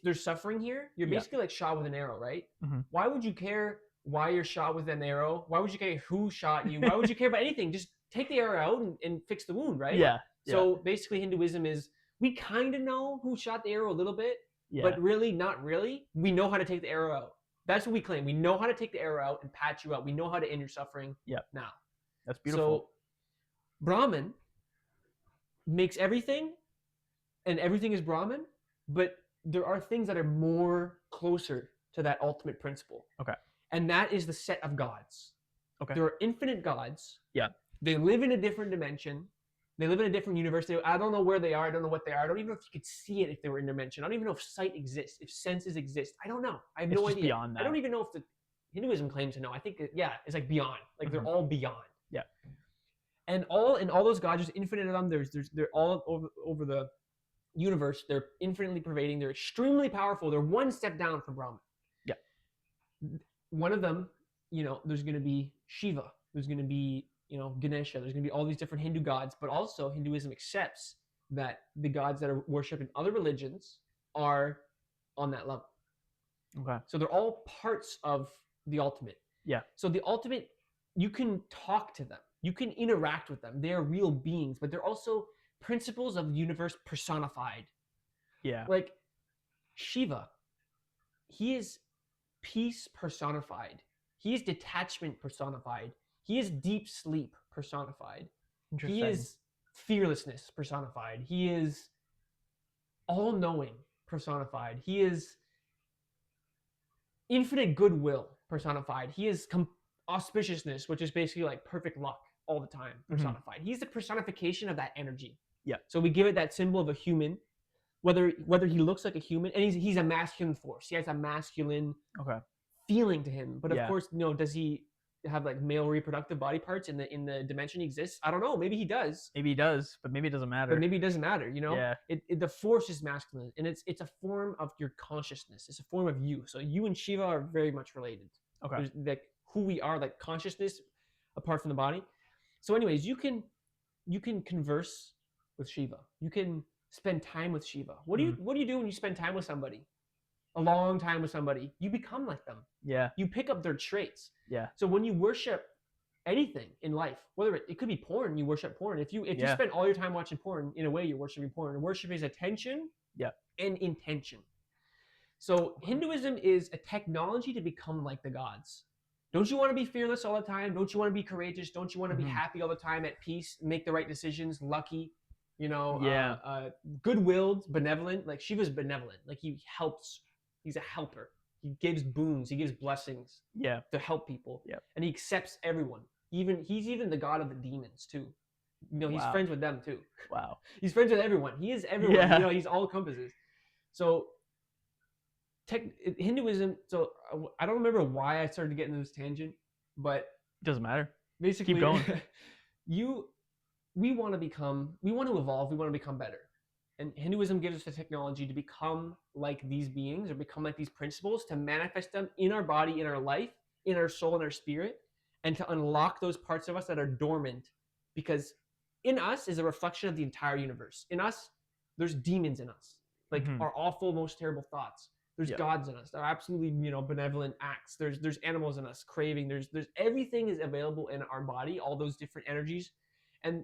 [SPEAKER 1] there's suffering here. You're
[SPEAKER 2] Yeah.
[SPEAKER 1] basically like shot with an arrow, right?
[SPEAKER 2] Mhm.
[SPEAKER 1] Why would you care why you're shot with an arrow? Why would you care who shot you? Why would you care about anything? Just take the arrow out and fix the wound, right?
[SPEAKER 2] Yeah.
[SPEAKER 1] So basically, Hinduism is we kind of know who shot the arrow a little bit,
[SPEAKER 2] Yeah.
[SPEAKER 1] but really not really. We know how to take the arrow out. That's what we claim. We know how to take the arrow out and patch you up. We know how to end your suffering.
[SPEAKER 2] Yep.
[SPEAKER 1] Now.
[SPEAKER 2] That's beautiful.
[SPEAKER 1] So Brahman makes everything, and everything is Brahman, but there are things that are more closer to that ultimate principle.
[SPEAKER 2] Okay.
[SPEAKER 1] And that is the set of gods.
[SPEAKER 2] Okay.
[SPEAKER 1] There are infinite gods.
[SPEAKER 2] Yeah.
[SPEAKER 1] They live in a different dimension. They live in a different universe. I don't know where they are. I don't know what they are. I don't even know if you could see it if they were in dimension. I don't even know if sight exists, if senses exist. I don't know. I have
[SPEAKER 2] It's
[SPEAKER 1] no
[SPEAKER 2] just
[SPEAKER 1] idea.
[SPEAKER 2] beyond that.
[SPEAKER 1] I don't even know if the Hinduism claims to know. I think, it's like beyond. Like they're all beyond.
[SPEAKER 2] Yeah.
[SPEAKER 1] And all those gods, there's infinite of them. They're all over the universe. They're infinitely pervading. They're extremely powerful. They're one step down from Brahman.
[SPEAKER 2] Yeah.
[SPEAKER 1] One of them, there's going to be Shiva. There's going to be, Ganesha. There's going to be all these different Hindu gods, but also Hinduism accepts that the gods that are worshipped in other religions are on that level.
[SPEAKER 2] Okay.
[SPEAKER 1] So they're all parts of the ultimate.
[SPEAKER 2] Yeah.
[SPEAKER 1] So the ultimate, you can talk to them. You can interact with them. They are real beings, but they're also principles of the universe personified.
[SPEAKER 2] Yeah.
[SPEAKER 1] Like Shiva, he is peace personified. He is detachment personified. He is deep sleep personified.
[SPEAKER 2] Interesting.
[SPEAKER 1] He is fearlessness personified. He is all-knowing personified. He is infinite goodwill personified. He is auspiciousness, which is basically like perfect luck all the time personified. He's the personification of that energy.
[SPEAKER 2] Yeah.
[SPEAKER 1] So we give it that symbol of a human, whether he looks like a human, and he's a masculine force. He has a masculine
[SPEAKER 2] Okay.
[SPEAKER 1] feeling to him. But of course, does he have like male reproductive body parts in the dimension he exists? I don't know. Maybe he does.
[SPEAKER 2] Maybe he does, but maybe it doesn't matter.
[SPEAKER 1] But maybe it doesn't matter, you know?
[SPEAKER 2] Yeah.
[SPEAKER 1] The force is masculine, and it's a form of your consciousness. It's a form of you. So you and Shiva are very much related.
[SPEAKER 2] Okay.
[SPEAKER 1] There's like who we are, like consciousness apart from the body. So anyways, you can converse with Shiva. You can spend time with Shiva. What do you do when you spend time with somebody? A long time with somebody, you become like them.
[SPEAKER 2] Yeah.
[SPEAKER 1] You pick up their traits.
[SPEAKER 2] Yeah.
[SPEAKER 1] So when you worship anything in life, whether it could be porn, you worship porn. If you spend all your time watching porn, in a way you're worshiping porn. And worship is attention and intention. So Hinduism is a technology to become like the gods. Don't you want to be fearless all the time? Don't you want to be courageous? Don't you want to be happy all the time, at peace, make the right decisions, lucky, good-willed, benevolent? Like Shiva's benevolent. Like he helps. He's a helper. He gives boons. He gives blessings.
[SPEAKER 2] Yeah.
[SPEAKER 1] To help people.
[SPEAKER 2] Yeah.
[SPEAKER 1] And he accepts everyone. He's even the god of the demons too. He's friends with them too.
[SPEAKER 2] Wow.
[SPEAKER 1] He's friends with everyone. He is everyone.
[SPEAKER 2] Yeah.
[SPEAKER 1] He's all encompasses. So Hinduism. So I don't remember why I started getting this tangent, but
[SPEAKER 2] it doesn't matter.
[SPEAKER 1] Basically,
[SPEAKER 2] keep going.
[SPEAKER 1] We want to evolve. We want to become better. And Hinduism gives us the technology to become like these beings, or become like these principles, to manifest them in our body, in our life, in our soul, in our spirit, and to unlock those parts of us that are dormant. Because in us is a reflection of the entire universe. In us, there's demons in us, like our awful, most terrible thoughts. There's gods in us. There are absolutely, benevolent acts. There's animals in us, craving. There's everything is available in our body, all those different energies. And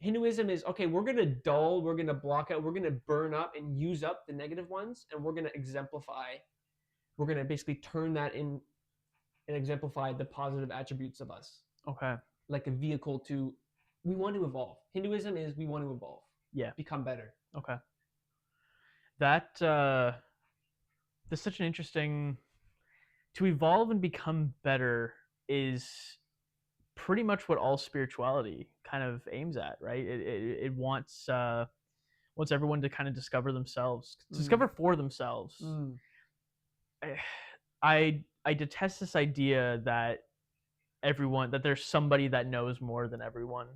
[SPEAKER 1] Hinduism is, okay, we're going to dull, we're going to block out, we're going to burn up and use up the negative ones, and we're going to exemplify, we're going to basically turn that in and exemplify the positive attributes of us.
[SPEAKER 2] Okay.
[SPEAKER 1] Like a vehicle to, we want to evolve. Hinduism is, we want to evolve.
[SPEAKER 2] Yeah.
[SPEAKER 1] Become better.
[SPEAKER 2] Okay. That's such an interesting, to evolve and become better is pretty much what all spirituality kind of aims at, right? It wants everyone to kind of discover themselves, discover for themselves. I detest this idea that there's somebody that knows more than everyone.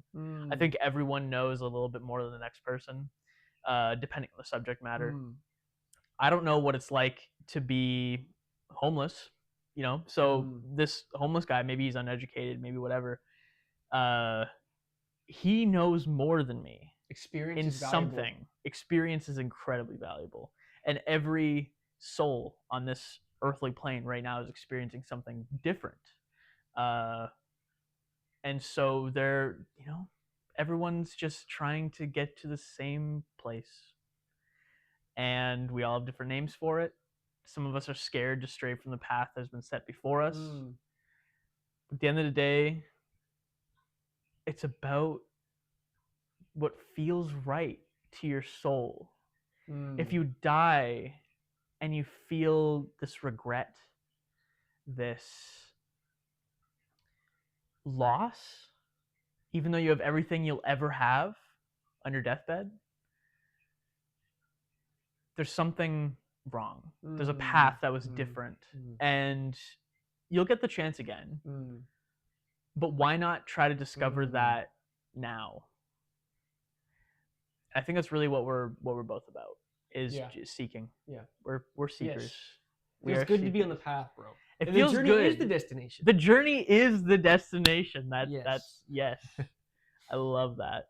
[SPEAKER 2] I think everyone knows a little bit more than the next person, depending on the subject matter. I don't know what it's like to be homeless, so this homeless guy, maybe he's uneducated, maybe whatever. He knows more than me.
[SPEAKER 1] Experience
[SPEAKER 2] in
[SPEAKER 1] is valuable.
[SPEAKER 2] something. Experience is incredibly valuable. And every soul on this earthly plane right now is experiencing something different. And so they're, everyone's just trying to get to the same place. And we all have different names for it. Some of us are scared to stray from the path that has been set before us. At the end of the day, it's about what feels right to your soul. If you die and you feel this regret, this loss, even though you have everything you'll ever have on your deathbed, there's something wrong. There's a path that was different. And you'll get the chance again. But why not try to discover that now? I think that's really what we're both about, is just seeking. Yeah. We're seekers. Yes.
[SPEAKER 1] It's good to be on the path, bro.
[SPEAKER 2] It feels good. The journey
[SPEAKER 1] is the destination.
[SPEAKER 2] The journey is the destination. That's yes. I love that.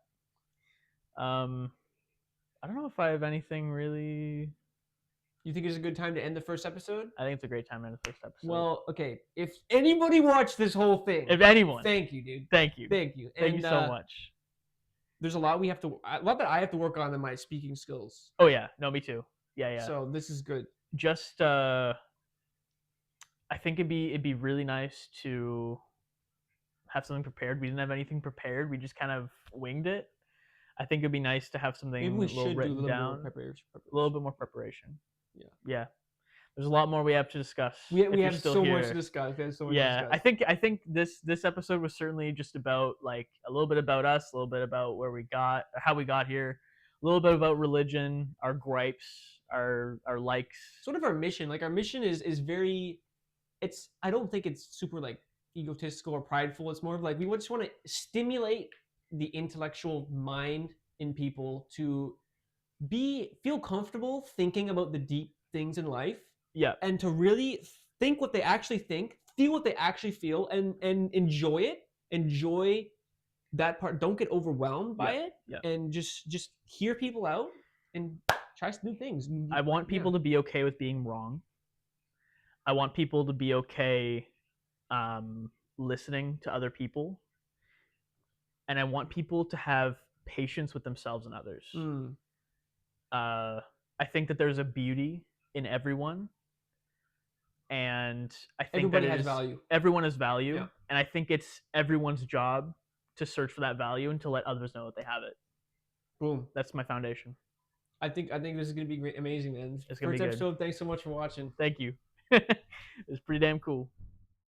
[SPEAKER 2] I don't know if I have anything really.
[SPEAKER 1] You think it's a good time to end the first episode?
[SPEAKER 2] I think it's a great time to end the first episode.
[SPEAKER 1] Well, okay. If anybody watched this whole thing,
[SPEAKER 2] if anyone,
[SPEAKER 1] thank you, dude.
[SPEAKER 2] Thank you.
[SPEAKER 1] Thank you.
[SPEAKER 2] Thank you so much.
[SPEAKER 1] There's a lot that I have to work on in my speaking skills.
[SPEAKER 2] Oh yeah, no, me too. Yeah.
[SPEAKER 1] So this is good.
[SPEAKER 2] Just, I think it'd be really nice to have something prepared. We didn't have anything prepared. We just kind of winged it. I think it'd be nice to have something a little written down. A little bit more preparation. Yeah. There's a lot more we have to discuss.
[SPEAKER 1] We have so much to discuss.
[SPEAKER 2] I think this episode was certainly just about, like, a little bit about us, a little bit about how we got here, a little bit about religion, our gripes, our likes.
[SPEAKER 1] Sort of our mission. Like, our mission is very. I don't think it's super, like, egotistical or prideful. It's more of like we just want to stimulate the intellectual mind in people to feel comfortable thinking about the deep things in life,
[SPEAKER 2] Yeah.
[SPEAKER 1] and to really think what they actually think, feel what they actually feel, and enjoy it. Enjoy that part. Don't get overwhelmed by
[SPEAKER 2] Yeah.
[SPEAKER 1] it,
[SPEAKER 2] Yeah.
[SPEAKER 1] and just hear people out and try some new things.
[SPEAKER 2] I want people to be okay with being wrong. I want people to be okay listening to other people, and I want people to have patience with themselves and others.
[SPEAKER 1] Mm.
[SPEAKER 2] I think that there's a beauty in everyone, and I think that
[SPEAKER 1] Everybody
[SPEAKER 2] it
[SPEAKER 1] has
[SPEAKER 2] is
[SPEAKER 1] value.
[SPEAKER 2] everyone has value,
[SPEAKER 1] Yeah.
[SPEAKER 2] and I think it's everyone's job to search for that value and to let others know that they have it.
[SPEAKER 1] Boom.
[SPEAKER 2] That's my foundation.
[SPEAKER 1] I think this is gonna be great, amazing, man.
[SPEAKER 2] It's gonna be
[SPEAKER 1] First
[SPEAKER 2] good.
[SPEAKER 1] episode. Thanks so much for watching.
[SPEAKER 2] Thank you. It's pretty damn cool.